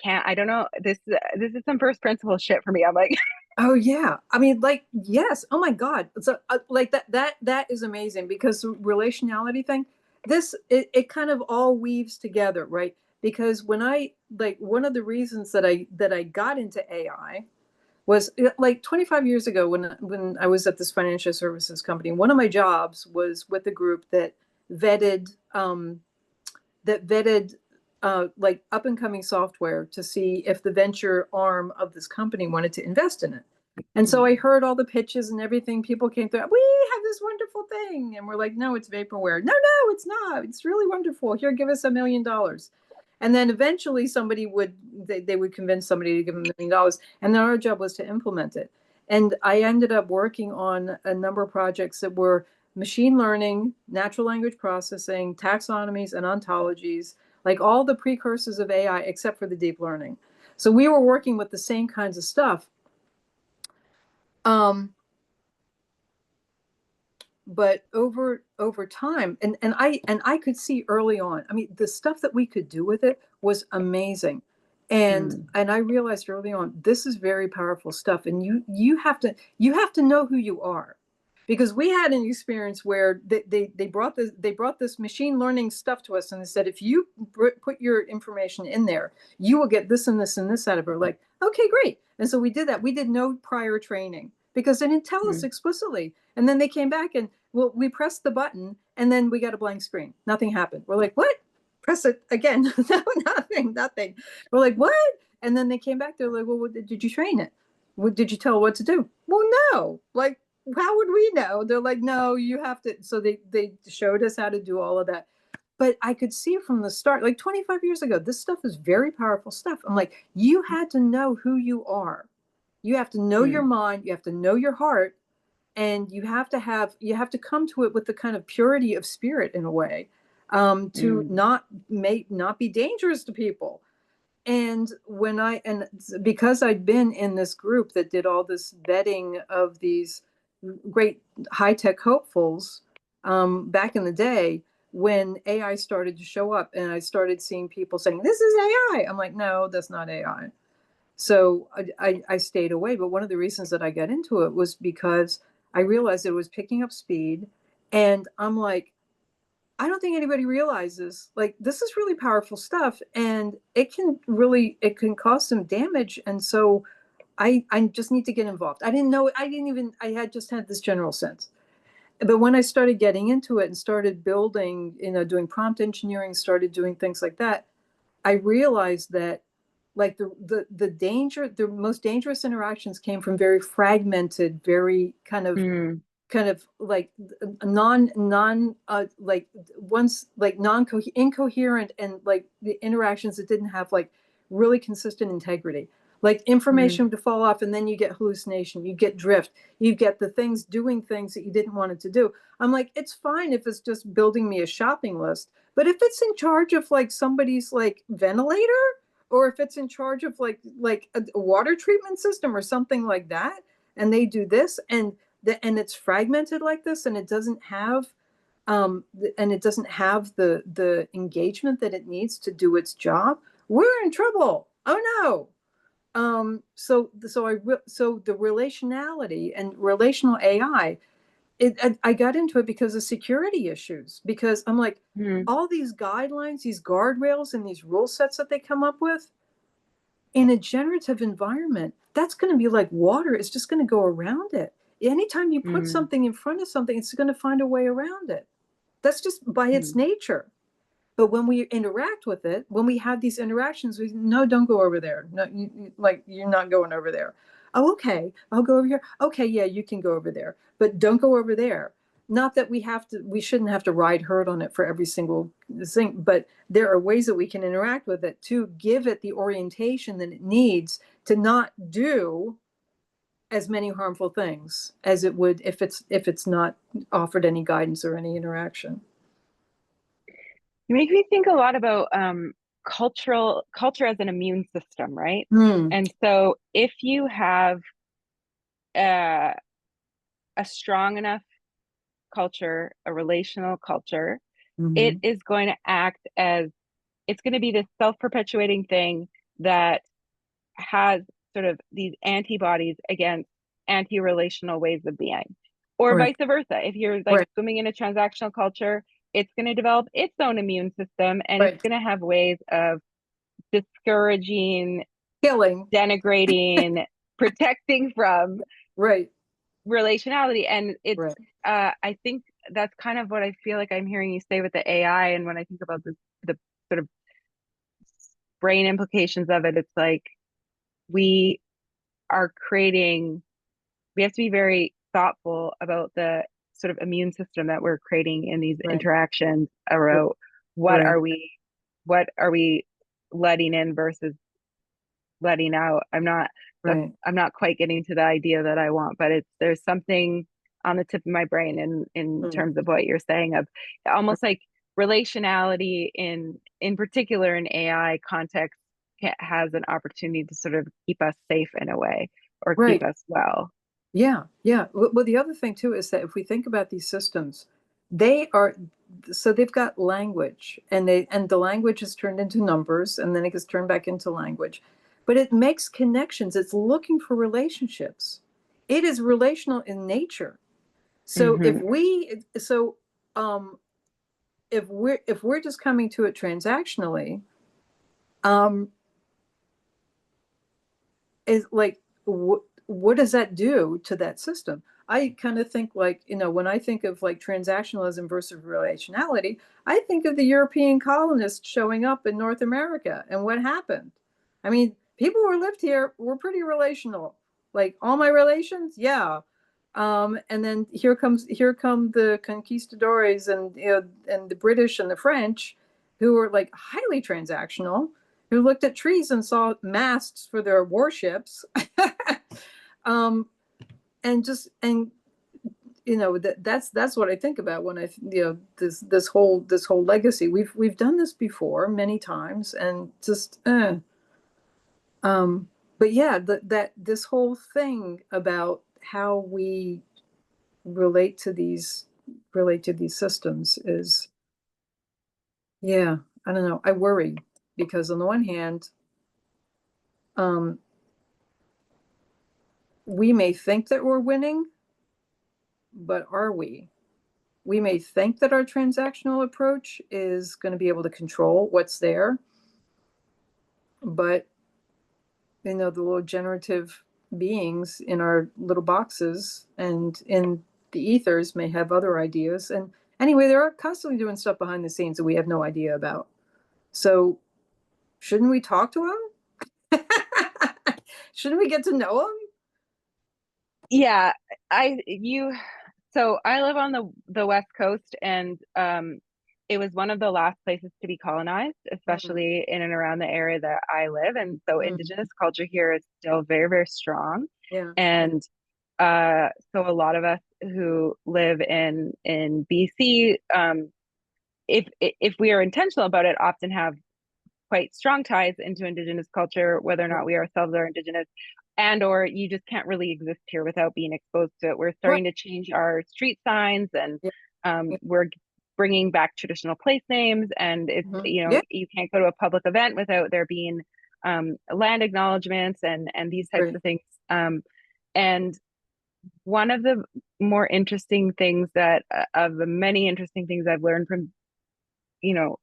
can't, I don't know. This is some first principle shit for me. I'm like, Oh yeah. I mean, like, yes. Oh my God. So, like that is amazing because the relationality thing, it kind of all weaves together, right? Because when I like one of the reasons that I got into AI was like 25 years ago when I was at this financial services company. One of my jobs was with a group vetted that vetted like up and coming software to see if the venture arm of this company wanted to invest in it. And so I heard all the pitches and everything. People came through, we have this wonderful thing. And we're like, no, it's vaporware. No, no, it's not. It's really wonderful. Here, give us $1 million. And then eventually they would convince somebody to give them $1 million. And then our job was to implement it. And I ended up working on a number of projects that were machine learning, natural language processing, taxonomies, and ontologies, like all the precursors of AI except for the deep learning. So we were working with the same kinds of stuff. Um, but over time, and I could see early on, I mean, the stuff that we could do with it was amazing. And I realized early on, this is very powerful stuff. And you have to know who you are. Because we had an experience where they brought this machine learning stuff to us and they said, if you put your information in there, you will get this and this and this out of her. Like, okay, great. And so we did that. We did no prior training because they didn't tell us explicitly. And then they came back and, well, we pressed the button and then we got a blank screen. Nothing happened. We're like, what? Press it again. No, nothing. We're like, what? And then they came back. They're like, well, did you train it? Did you tell it what to do? Well, no. Like, how would we know? They're like, no, you have to. So they showed us how to do all of that. But I could see from the start, like 25 years ago, this stuff is very powerful stuff. I'm like, you had to know who you are. You have to know your mind. You have to know your heart, and you have to come to it with the kind of purity of spirit in a way, to not be dangerous to people. And because I'd been in this group that did all this vetting of these great high tech hopefuls, back in the day, when AI started to show up and I started seeing people saying, this is AI, I'm like, no, that's not AI. So I stayed away. But one of the reasons that I got into it was because I realized it was picking up speed. And I'm like, I don't think anybody realizes, like, this is really powerful stuff and it can cause some damage. And so I just need to get involved. I didn't know, I had just had this general sense. But when I started getting into it and started building, doing prompt engineering, started doing things like that, I realized that like the most dangerous interactions came from very fragmented, very kind of like like once like incoherent, and like the interactions that didn't have like really consistent integrity, like mm, information to fall off, and then you get hallucination, you get drift, you get the things doing things that you didn't want it to do. I'm like, it's fine if it's just building me a shopping list, but if it's in charge of like somebody's like ventilator, or if it's in charge of like a water treatment system or something like that, and they do this, and it's fragmented like this, and it doesn't have the engagement that it needs to do its job, we're in trouble. Oh no. So the relationality and relational AI, I got into it because of security issues, because I'm like, mm, all these guidelines, these guardrails, and these rule sets that they come up with in a generative environment, that's going to be like water. It's just going to go around it. Anytime you put mm, something in front of something, it's going to find a way around it. That's just by its mm, nature. But when we interact with it, when we have these interactions, we no, don't go over there. No, like you're not going over there. Oh, okay, I'll go over here. Okay, yeah, you can go over there, but don't go over there. Not that we shouldn't have to ride herd on it for every single thing, but there are ways that we can interact with it to give it the orientation that it needs to not do as many harmful things as it would if it's not offered any guidance or any interaction. You make me think a lot about culture as an immune system, right? Hmm. And so if you have a, a strong enough culture, a relational culture, it Mm-hmm. is going to act as it's going to be this self-perpetuating thing that has sort of these antibodies against anti-relational ways of being, or Right. vice versa. If you're like Right. swimming in a transactional culture, it's going to develop its own immune system, and it's Right. going to have ways of discouraging, Killing. denigrating, protecting from Right. relationality. And it's Right. I think that's kind of what I feel like I'm hearing you say with the AI. And when I think about the sort of brain implications of it, it's like we are creating, we have to be very thoughtful about the sort of immune system that we're creating in these Right. interactions about what Right. are we what are we letting in versus letting out. Right. I'm not quite getting to the idea that I want, but it's there's something on the tip of my brain in Mm. terms of what you're saying of almost like relationality in particular in AI context has an opportunity to sort of keep us safe in a way or keep Right. us well. Yeah. Yeah. Well, the other thing too is that if we think about these systems, they are so they've got language, and the language is turned into numbers, and then it gets turned back into language, but it makes connections. It's looking for relationships. It is relational in nature. So Mm-hmm. um if we're just coming to it transactionally, um is like what does that do to that system? I kind of think like, when I think of like transactionalism versus relationality, I think of the European colonists showing up in North America and what happened. I mean, people who lived here were pretty relational. Like all my relations, yeah. And then here come the conquistadores, and the British and the French, who were like highly transactional, who looked at trees and saw masts for their warships. um, and that's what I think about when this whole legacy. We've done this before many times, and just but yeah, that this whole thing about how we relate to these systems is, yeah, I don't know. I worry because on the one hand, um, we may think that we're winning, but are we? We may think that our transactional approach is going to be able to control what's there, but the little generative beings in our little boxes and in the ethers may have other ideas. And anyway, they're constantly doing stuff behind the scenes that we have no idea about. So shouldn't we talk to them? Shouldn't we get to know them? Yeah, I you so I live on the West Coast, and it was one of the last places to be colonized, Mm, especially in and around the area that I live. And so mm, indigenous culture here is still very, very strong. yeah, And so a lot of us who live in BC, if we are intentional about it, often have quite strong ties into indigenous culture, whether or yeah, not we ourselves are indigenous, and or you just can't really exist here without being exposed to it. We're right, starting to change our street signs, and yeah, yeah, we're bringing back traditional place names, and it's, mhm, you know, yeah, you can't go to a public event without there being land acknowledgements and these types right, of things. And one of the more interesting things that of the many interesting things I've learned from, you know,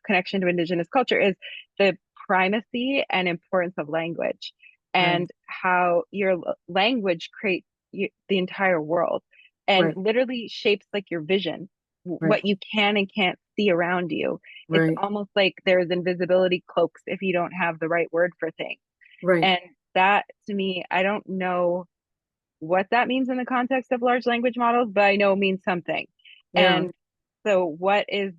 connection to indigenous culture is the primacy and importance of language, right, and how your language creates the entire world and right, literally shapes like your vision, right, what you can and can't see around you. It's right, almost like there's invisibility cloaks if you don't have the right word for things. right, And that, to me, I don't know what that means in the context of large language models, but I know it means something. yeah, And so what is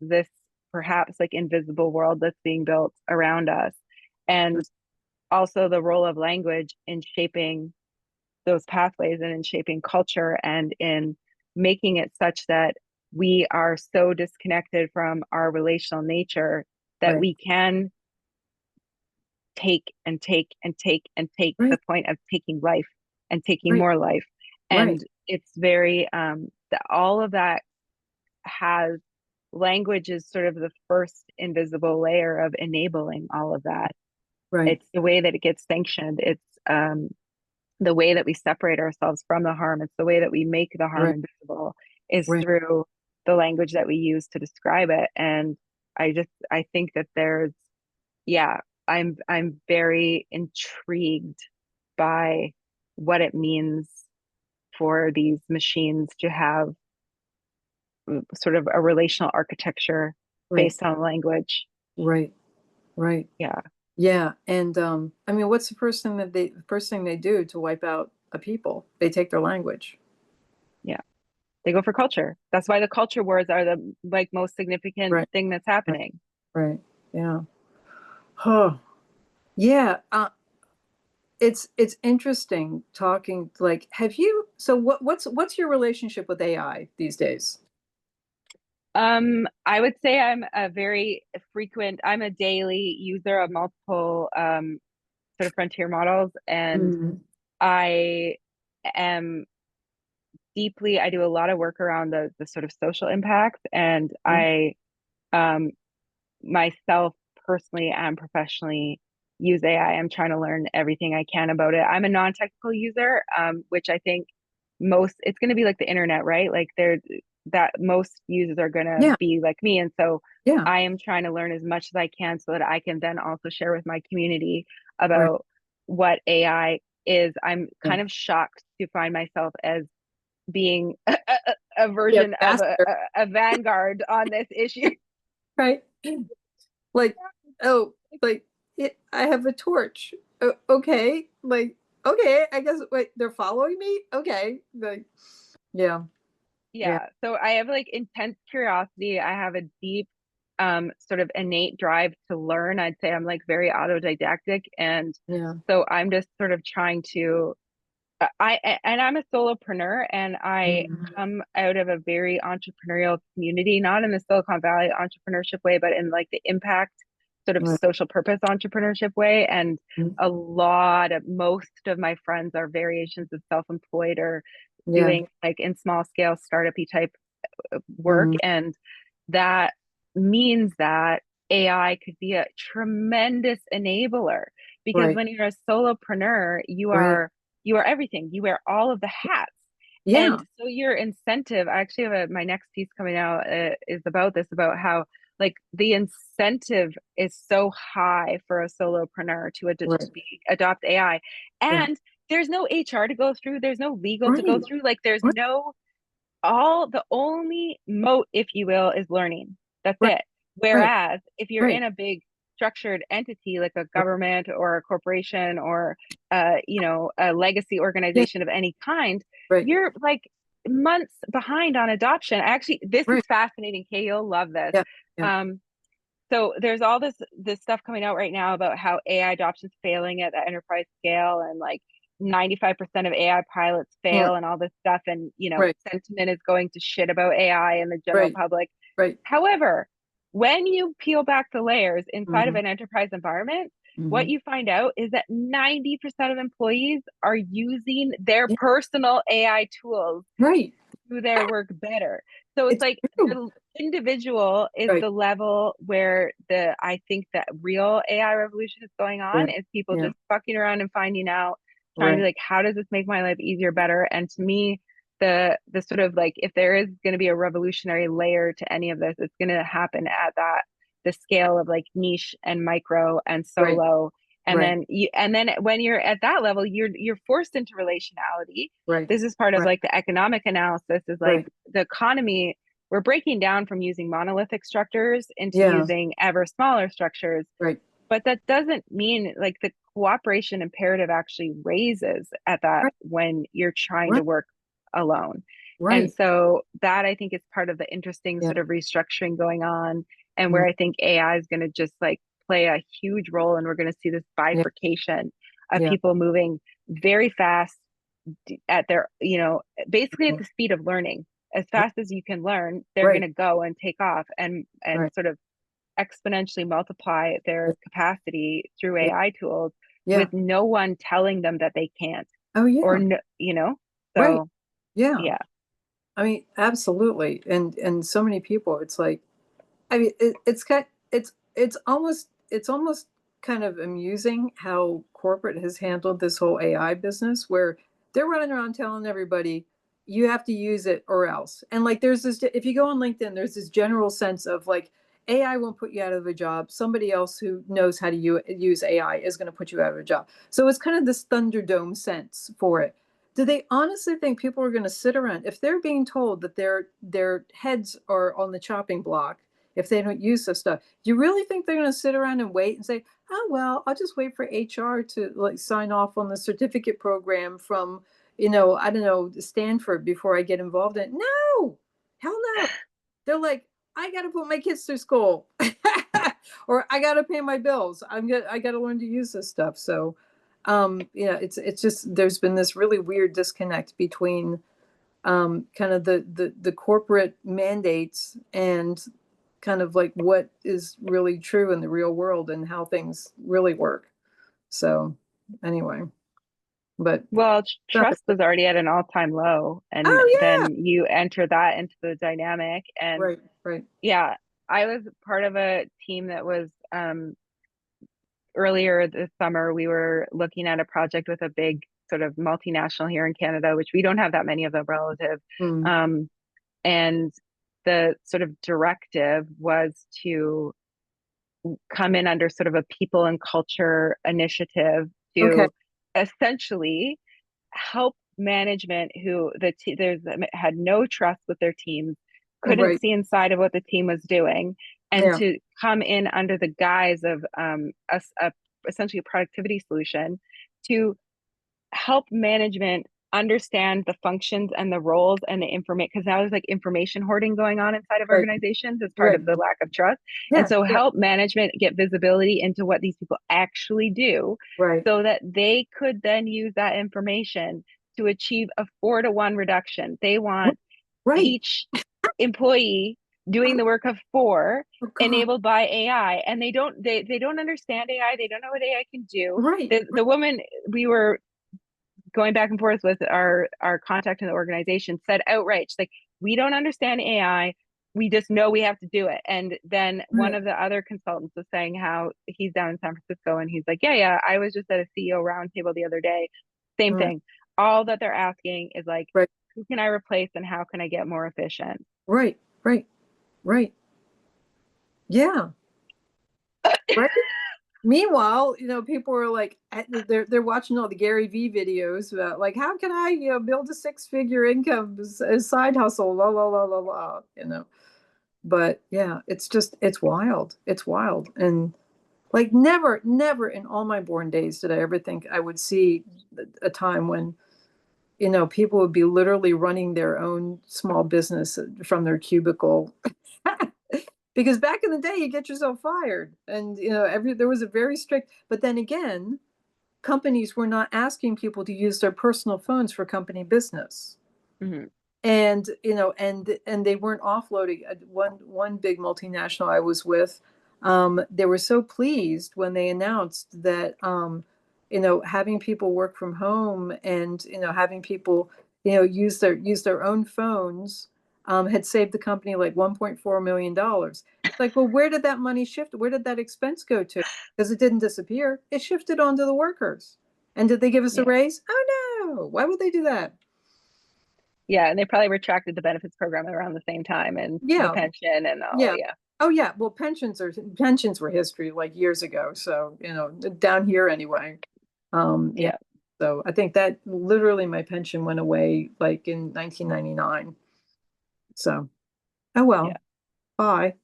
this perhaps like invisible world that's being built around us? And also the role of language in shaping those pathways and in shaping culture and in making it such that we are so disconnected from our relational nature that right, we can take and take and take and take to right, the point of taking life and taking right, more life. right, And it's very all of that has language is sort of the first invisible layer of enabling all of that. right, It's the way that it gets sanctioned. It's the way that we separate ourselves from the harm. It's the way that we make the harm right, invisible is right, through the language that we use to describe it. And I think that there's, yeah, I'm very intrigued by what it means for these machines to have sort of a relational architecture right, based on language. right, right. Yeah. Yeah, and I mean, what's the first thing they do to wipe out a people? They take their language. Yeah. They go for culture. That's why the culture wars are the like most significant Right, thing that's right, happening. right. Yeah. Huh. Yeah. It's interesting talking. Like, have you? So, what's your relationship with AI these days? I would say I'm a daily user of multiple sort of frontier models, and Mhm. I am I do a lot of work around the sort of social impact, and Mhm. I um myself personally and professionally use AI. I'm trying to learn everything I can about it. I'm a non-technical user, which I think it's going to be like the internet, right? Like that most users are going to Yeah. be like me. And so Yeah. I am trying to learn as much as I can so that I can then also share with my community Right. about what AI is. I'm Yeah. kind of shocked to find myself as being a Yeah. version of Master. a vanguard on this issue. Right. Like, oh, like I have a torch. Okay. Like, okay. I guess. Wait, they're following me. Okay. Like, yeah. Yeah. Yeah. So I have like intense curiosity. I have a deep sort of innate drive to learn. I'd say I'm like very autodidactic. And Yeah. so I'm just sort of trying to and I'm a solopreneur, and I Mhm. come out of a very entrepreneurial community, not in the Silicon Valley entrepreneurship way, but in like the impact sort of Right. social purpose entrepreneurship way. And Mhm. most of my friends are variations of self-employed or Yeah. doing like in small scale startup-y type work. Mhm. And that means that AI could be a tremendous enabler, because Right. when you're a solopreneur, Right. you are everything. You wear all of the hats. And Yeah. so your incentive, I actually have my next piece coming out is about this, about how like the incentive is so high for a solopreneur to Right. adopt AI. Yeah. And there's no HR to go through, there's no legal to go Right. through, like there's Right. no all the only moat, if you will, is learning. That's Right. it. Right. Whereas if you're Right. in a big structured entity like a government or a corporation or a legacy Yeah. organization of any kind, Right. you're like months behind on adoption. Actually, this is Right. fascinating, Kay. You'll love this. Yeah. Yeah. Um, so there's all this stuff coming out right now about how AI adoption is failing at the enterprise scale, and like 95% of AI pilots Right. fail and all this stuff, and Right. sentiment is going to shit about AI in the general Right. public. Right. However, when you peel back the layers inside of Mm-hmm. an enterprise environment, Mm-hmm. what you find out is that 90% of employees are using their Yeah. personal AI tools Right. do their work better. So it's It's like true. the individual is Right. the level where I think that real AI revolution is going Yeah. on, is people Yeah. just fucking around and finding out, trying to be Right. like, how does this make my life easier, better? And to me, the sort of like, if there is going to be a revolutionary layer to any of this, it's going to happen at the scale of like niche and micro and Right. solo. And Right. then when you're at that level, you're forced into relationality. Right. This is part of Right. like the economic analysis, is like Right. the economy, we're breaking down from using monolithic structures into Yeah. using ever smaller structures. Right. But that doesn't mean, like, the cooperation imperative actually raises at that Right. when you're trying to Right. work alone. And Right. so that, I think, is part of the interesting Yeah. sort of restructuring going on, and Mm. where I think AI is going to just like play a huge role, and we're going to see this Yeah. bifurcation of Yeah. people moving very fast at their, basically at Right. the speed of learning. As fast as you can learn, they're going Right. to go and take off and Right. sort of exponentially multiply Yeah. their capacity through Yeah. AI tools, Yeah. with no one telling them that they can't, Oh or yeah. no. Right. So Yeah. yeah. I mean, absolutely. And so many people, it's like, I mean, it's almost kind of amusing how corporate has handled this whole AI business, where they're running around telling everybody you have to use it or else. And like, there's this, if you go on LinkedIn, there's this general sense of like, AI won't put you out of a job. Somebody else who knows how to use AI is going to put you out of a job. So it's kind of this Thunderdome sense for it. Do they honestly think people are going to sit around if they're being told that their heads are on the chopping block if they don't use this stuff? Do you really think they're going to sit around and wait and say, "Oh well, I'll just wait for HR to like sign off on the certificate program from, I don't know, Stanford before I get involved in it?" No, hell no. They're like, I got to put my kids through school, or I got to pay my bills. I got to learn to use this stuff. So, it's just there's been this really weird disconnect between kind of the corporate mandates and kind of like what is really true in the real world and how things really work. So anyway, but Well, not trust was already at an all-time low, and oh yeah, then you enter that into the dynamic. And right, right, yeah, I was part of a team that was, earlier this summer, we were looking at a project with a big sort of multinational here in Canada, which we don't have that many of them relative. mm, Um, and the sort of directive was to come in under sort of a people and culture initiative okay, to essentially help management who there's had no trust with their teams, couldn't right, see inside of what the team was doing, and yeah, to come in under the guise of essentially a productivity solution to help management understand the functions and the roles and the information, because now there's like information hoarding going on inside of right, organizations as part right, of the lack of trust. And yeah, so yeah, help management get visibility into what these people actually do, right, so that they could then use that information to achieve a 4-to-1 reduction. They want right. each employee doing Oh, the work of 4, oh God, enabled by AI. And they don't understand AI, they don't know what AI can do. right, The woman we were going back and forth with, our contact in the organization, said outright, she's like, we don't understand AI, we just know we have to do it. And then one right, of the other consultants was saying how he's down in San Francisco, and he's like, yeah, I was just at a CEO roundtable the other day, same right, thing. All that they're asking is like, right, who can I replace and how can I get more efficient? right, right, right. Yeah, right. Meanwhile, people are like they're watching all the Gary V videos about like how can I build a six-figure income as side hustle, la la la la la. But yeah, it's just it's wild, and Like never in all my born days did I ever think I would see a time when, people would be literally running their own small business from their cubicle. Because back in the day, you get yourself fired, and there was a very strict. But then again, companies were not asking people to use their personal phones for company business, Hmm. and they weren't offloading. One big multinational I was with, they were so pleased when they announced that, having people work from home, and having people use their own phones, had saved the company like $1.4 million. It's like, well, where did that money shift? Where did that expense go to? Because it didn't disappear. It shifted onto the workers. And did they give us a Yeah. raise? Oh no! Why would they do that? Yeah. And they probably retracted the benefits program around the same time and the Yeah, pension and all. yeah. Yeah. Oh yeah. Well, pensions were history like years ago. So, down here anyway. Yeah. Yeah. So I think that literally my pension went away like in 1999. So, oh Yeah. well. Bye.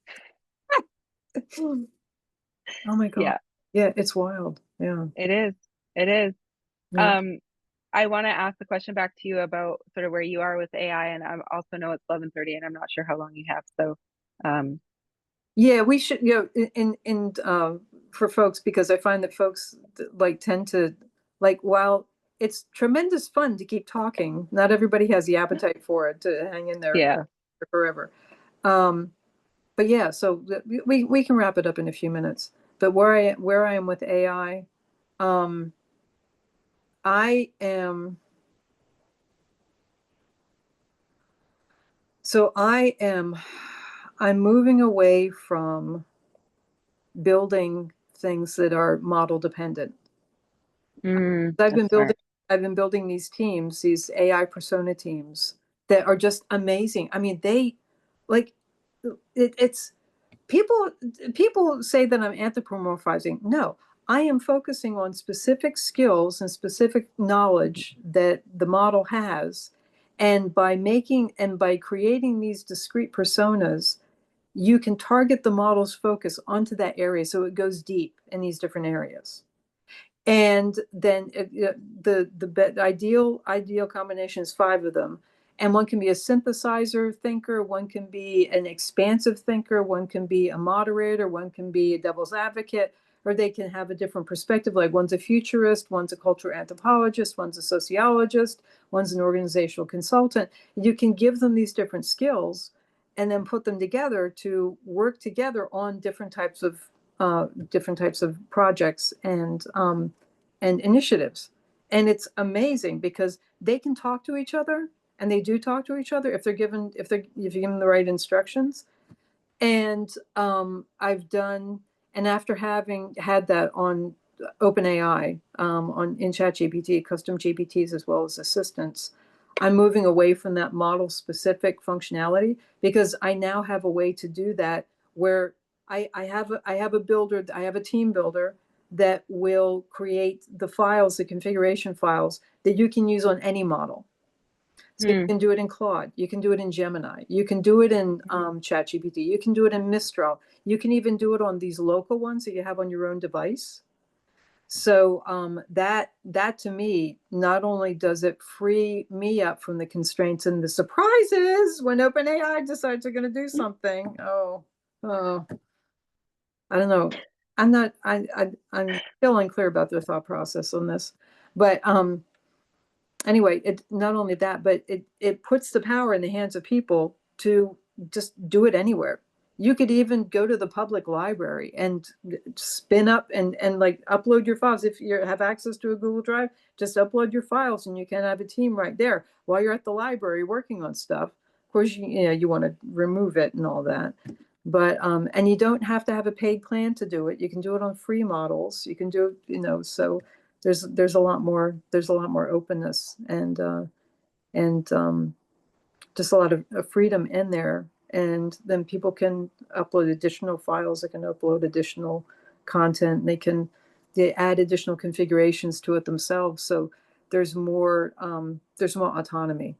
Oh my God. Yeah. Yeah, it's wild. Yeah. It is. It is. Yeah. Um, I want to ask the question back to you about sort of where you are with AI, and I also know it's 11:30, and I'm not sure how long you have. So, um, Yeah, we should, for folks, because I find that folks like tend to, like, while it's tremendous fun to keep talking, not everybody has the appetite for it to hang in there yeah, forever. Um, but yeah, so we can wrap it up in a few minutes. But where I am with AI, um, I am I am I'm moving away from building things that are model dependent. I've been that's building smart. I've been building these teams, these AI persona teams that are just amazing. I mean, they like it's people people say that I'm anthropomorphizing. No, I am focusing on specific skills and specific knowledge that the model has. And by creating these discrete personas, you can target the model's focus onto that area so it goes deep in these different areas. And then the ideal combination is five of them, and one can be a synthesizer thinker, one can be an expansive thinker, one can be a moderator, one can be a devil's advocate, or they can have a different perspective, like one's a futurist, one's a cultural anthropologist, one's a sociologist, one's an organizational consultant. You can give them these different skills and then put them together to work together on different types of projects and initiatives. And it's amazing because they can talk to each other, and they do talk to each other if you give them the right instructions. And I've done, and after having had that on OpenAI, on in ChatGPT, custom GPTs as well as assistants, I'm moving away from that model specific functionality because I now have a way to do that where I have a builder, I have a team builder that will create the files, the configuration files that you can use on any model. So you Hmm. can do it in Claude, you can do it in Gemini, you can do it in Mhm. ChatGPT, you can do it in Mistral, you can even do it on these local ones that you have on your own device. So that to me, not only does it free me up from the constraints and the surprises when OpenAI decides they're going to do something. Oh, I don't know. I'm not. I'm still unclear about their thought process on this, but anyway, it not only that, but it puts the power in the hands of people to just do it anywhere. You could even go to the public library and spin up and like upload your files. If you have access to a Google Drive, just upload your files and you can have a team right there while you're at the library working on stuff. Of course, you want to remove it and all that. But and you don't have to have a paid plan to do it. You can do it on free models. You can do it, so there's a lot more openness and just a lot of freedom in there. And then people can upload additional files. They can upload additional content. They add additional configurations to it themselves. So there's more autonomy,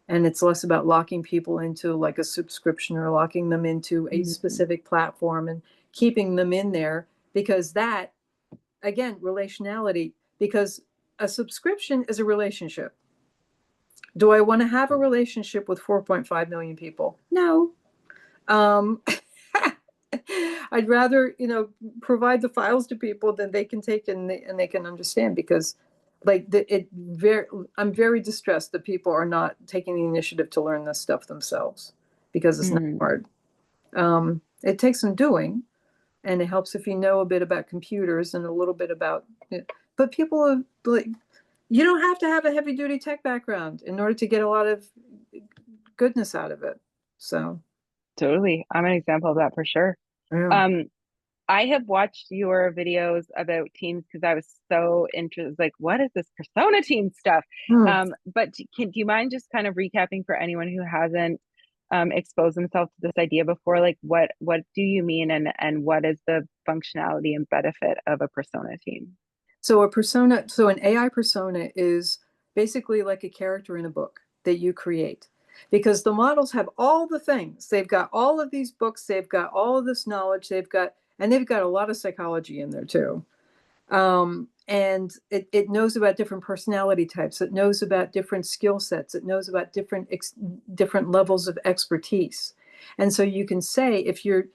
and it's less about locking people into like a subscription or locking them into a Mhm. specific platform and keeping them in there. because that, again, relationality, because a subscription is a relationship. Do I want to have a relationship with 4.5 million people? No. Um, I'd rather, provide the files to people than they can take and they can understand, because I'm very distressed that people are not taking the initiative to learn this stuff themselves, because it's not hard. It takes some doing, and it helps if you know a bit about computers and a little bit about it. But people are like, you don't have to have a heavy duty tech background in order to get a lot of goodness out of it. So Totally. I'm an example of that for sure. yeah. Um, I have watched your videos about teams because I was so interested, like, what is this persona team stuff? Hmm. But do you mind just kind of recapping for anyone who hasn't exposed themselves to this idea before? Like, what do you mean, and what is the functionality and benefit of a persona team? So an AI persona is basically like a character in a book that you create, because the models have all the things. They've got all of these books, they've got all of this knowledge, and they've got a lot of psychology in there too. And it knows about different personality types. It knows about different skill sets. It knows about different levels of expertise. And so you can say, if you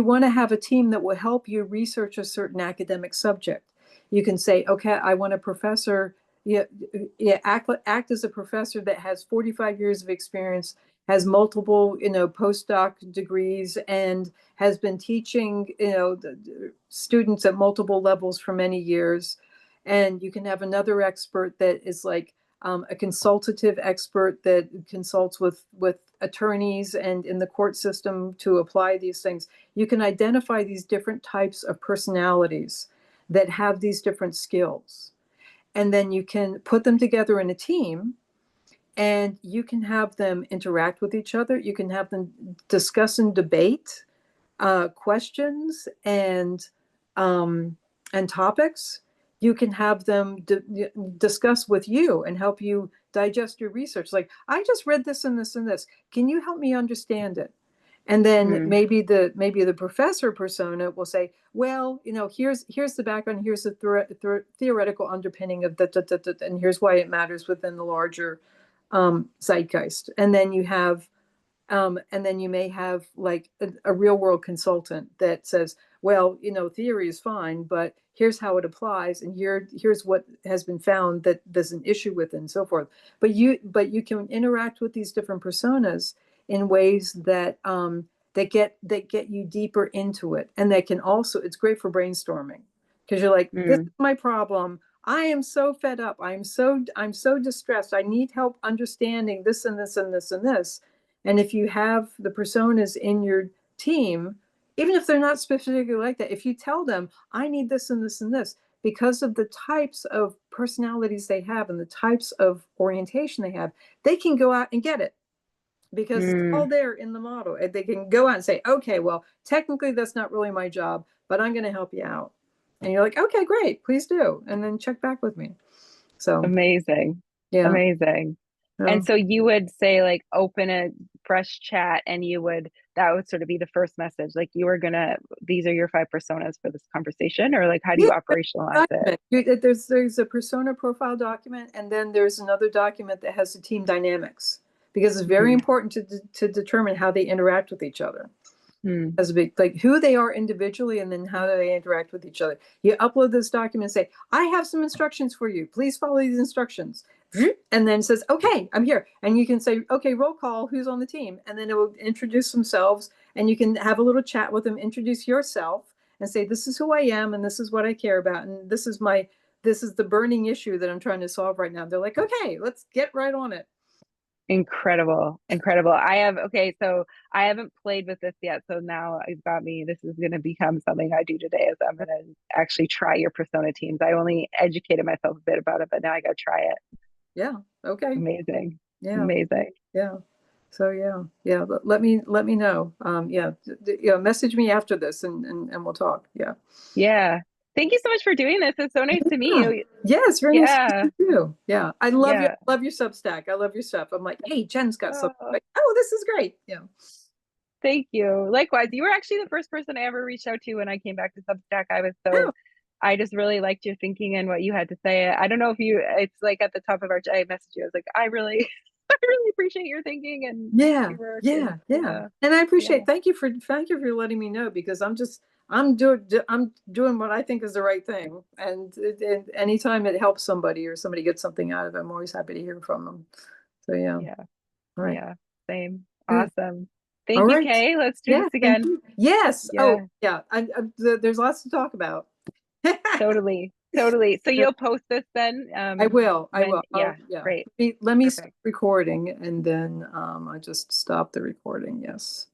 want to have a team that will help you research a certain academic subject, you can say, okay, I want a professor. Yeah, act as a professor that has 45 years of experience, has multiple, postdoc degrees, and has been teaching, the students at multiple levels for many years. And you can have another expert that is like a consultative expert that consults with attorneys and in the court system to apply these things. You can identify these different types of personalities that have these different skills. And then you can put them together in a team, and you can have them interact with each other. You can have them discuss and debate questions and topics. You can have them discuss with you and help you digest your research. Like, I just read this and this and this. Can you help me understand it? And then Mm, maybe the professor persona will say, well, here's the background, here's the theoretical underpinning of that, and here's why it matters within the larger zeitgeist. And then you may have like a real world consultant that says, well, theory is fine, but here's how it applies, and here's what has been found that there's an issue with, and so forth. But you can interact with these different personas in ways that get you deeper into it, and that can also, it's great for brainstorming, because you're like, this is mm, my problem. I am so fed up. I'm so distressed. I need help understanding this and this and this and this. And if you have the personas in your team, even if they're not specifically like that, if you tell them, I need this and this and this, because of the types of personalities they have and the types of orientation they have, they can go out and get it, because it's all mm. there in the model. And they can go out and say, okay, well, technically that's not really my job, but I'm going to help you out. And you're like, okay, great, please do. And then check back with me. So, Amazing. yeah. Amazing. Yeah. And so you would say, like, open a fresh chat, and that would sort of be the first message. Like, these are your 5 personas for this conversation, or like, how do Yeah, you operationalize it? document. There's a persona profile document, and then there's another document that has the team dynamics, because it's very Mm, important to determine how they interact with each other. mm, As a big, like, who they are individually, and then how do they interact with each other. You upload this document and say, I have some instructions for you, please follow these instructions. And then it says, okay, I'm here. And you can say, okay, roll call, who's on the team? And then it will introduce themselves, and you can have a little chat with them, introduce yourself, and say, this is who I am, and this is what I care about, and this is the burning issue that I'm trying to solve right now. They're like, okay, let's get right on it. incredible. Incredible. So I haven't played with this yet. So now you've got me. This is going to become something I do today, is I'm going to actually try your persona teams. I only educated myself a bit about it, but now I got to try it. Yeah. Okay. Amazing. Yeah. Amazing. Yeah. So yeah. Let me know. Yeah. Message me after this, and we'll talk. Yeah. Yeah. Thank you so much for doing this. It's so nice to meet Yeah. you. Yeah, it's very nice to Yeah. meet you. Yeah. I Yeah. love your Substack. I love your stuff. I'm like, hey, Jen's got something. Oh, Like, oh, this is great. Yeah. Thank you. Likewise, you were actually the first person I ever reached out to when I came back to Substack. Oh, I just really liked your thinking and what you had to say. I don't know if you, it's like at the top of our, I messaged you. I was like, I really, I really appreciate your thinking and yeah, your work. And yeah, yeah. yeah, And I yeah, appreciate, thank you for letting me know, because I'm doing what I think is the right thing. And anytime it helps somebody or somebody gets something out of it, I'm always happy to hear from them. So yeah. All yeah, right. yeah. Same. Good. Awesome. All Thank you, right. Kay. Let's do Yeah, this thank again. you. Yes. Oh, Yeah, yeah. There's lots to talk about. totally. Totally. So you'll post this then, I will. I when, will. yeah, Yeah. great. Let me stop Perfect. recording, and then I just stop the recording. Yes.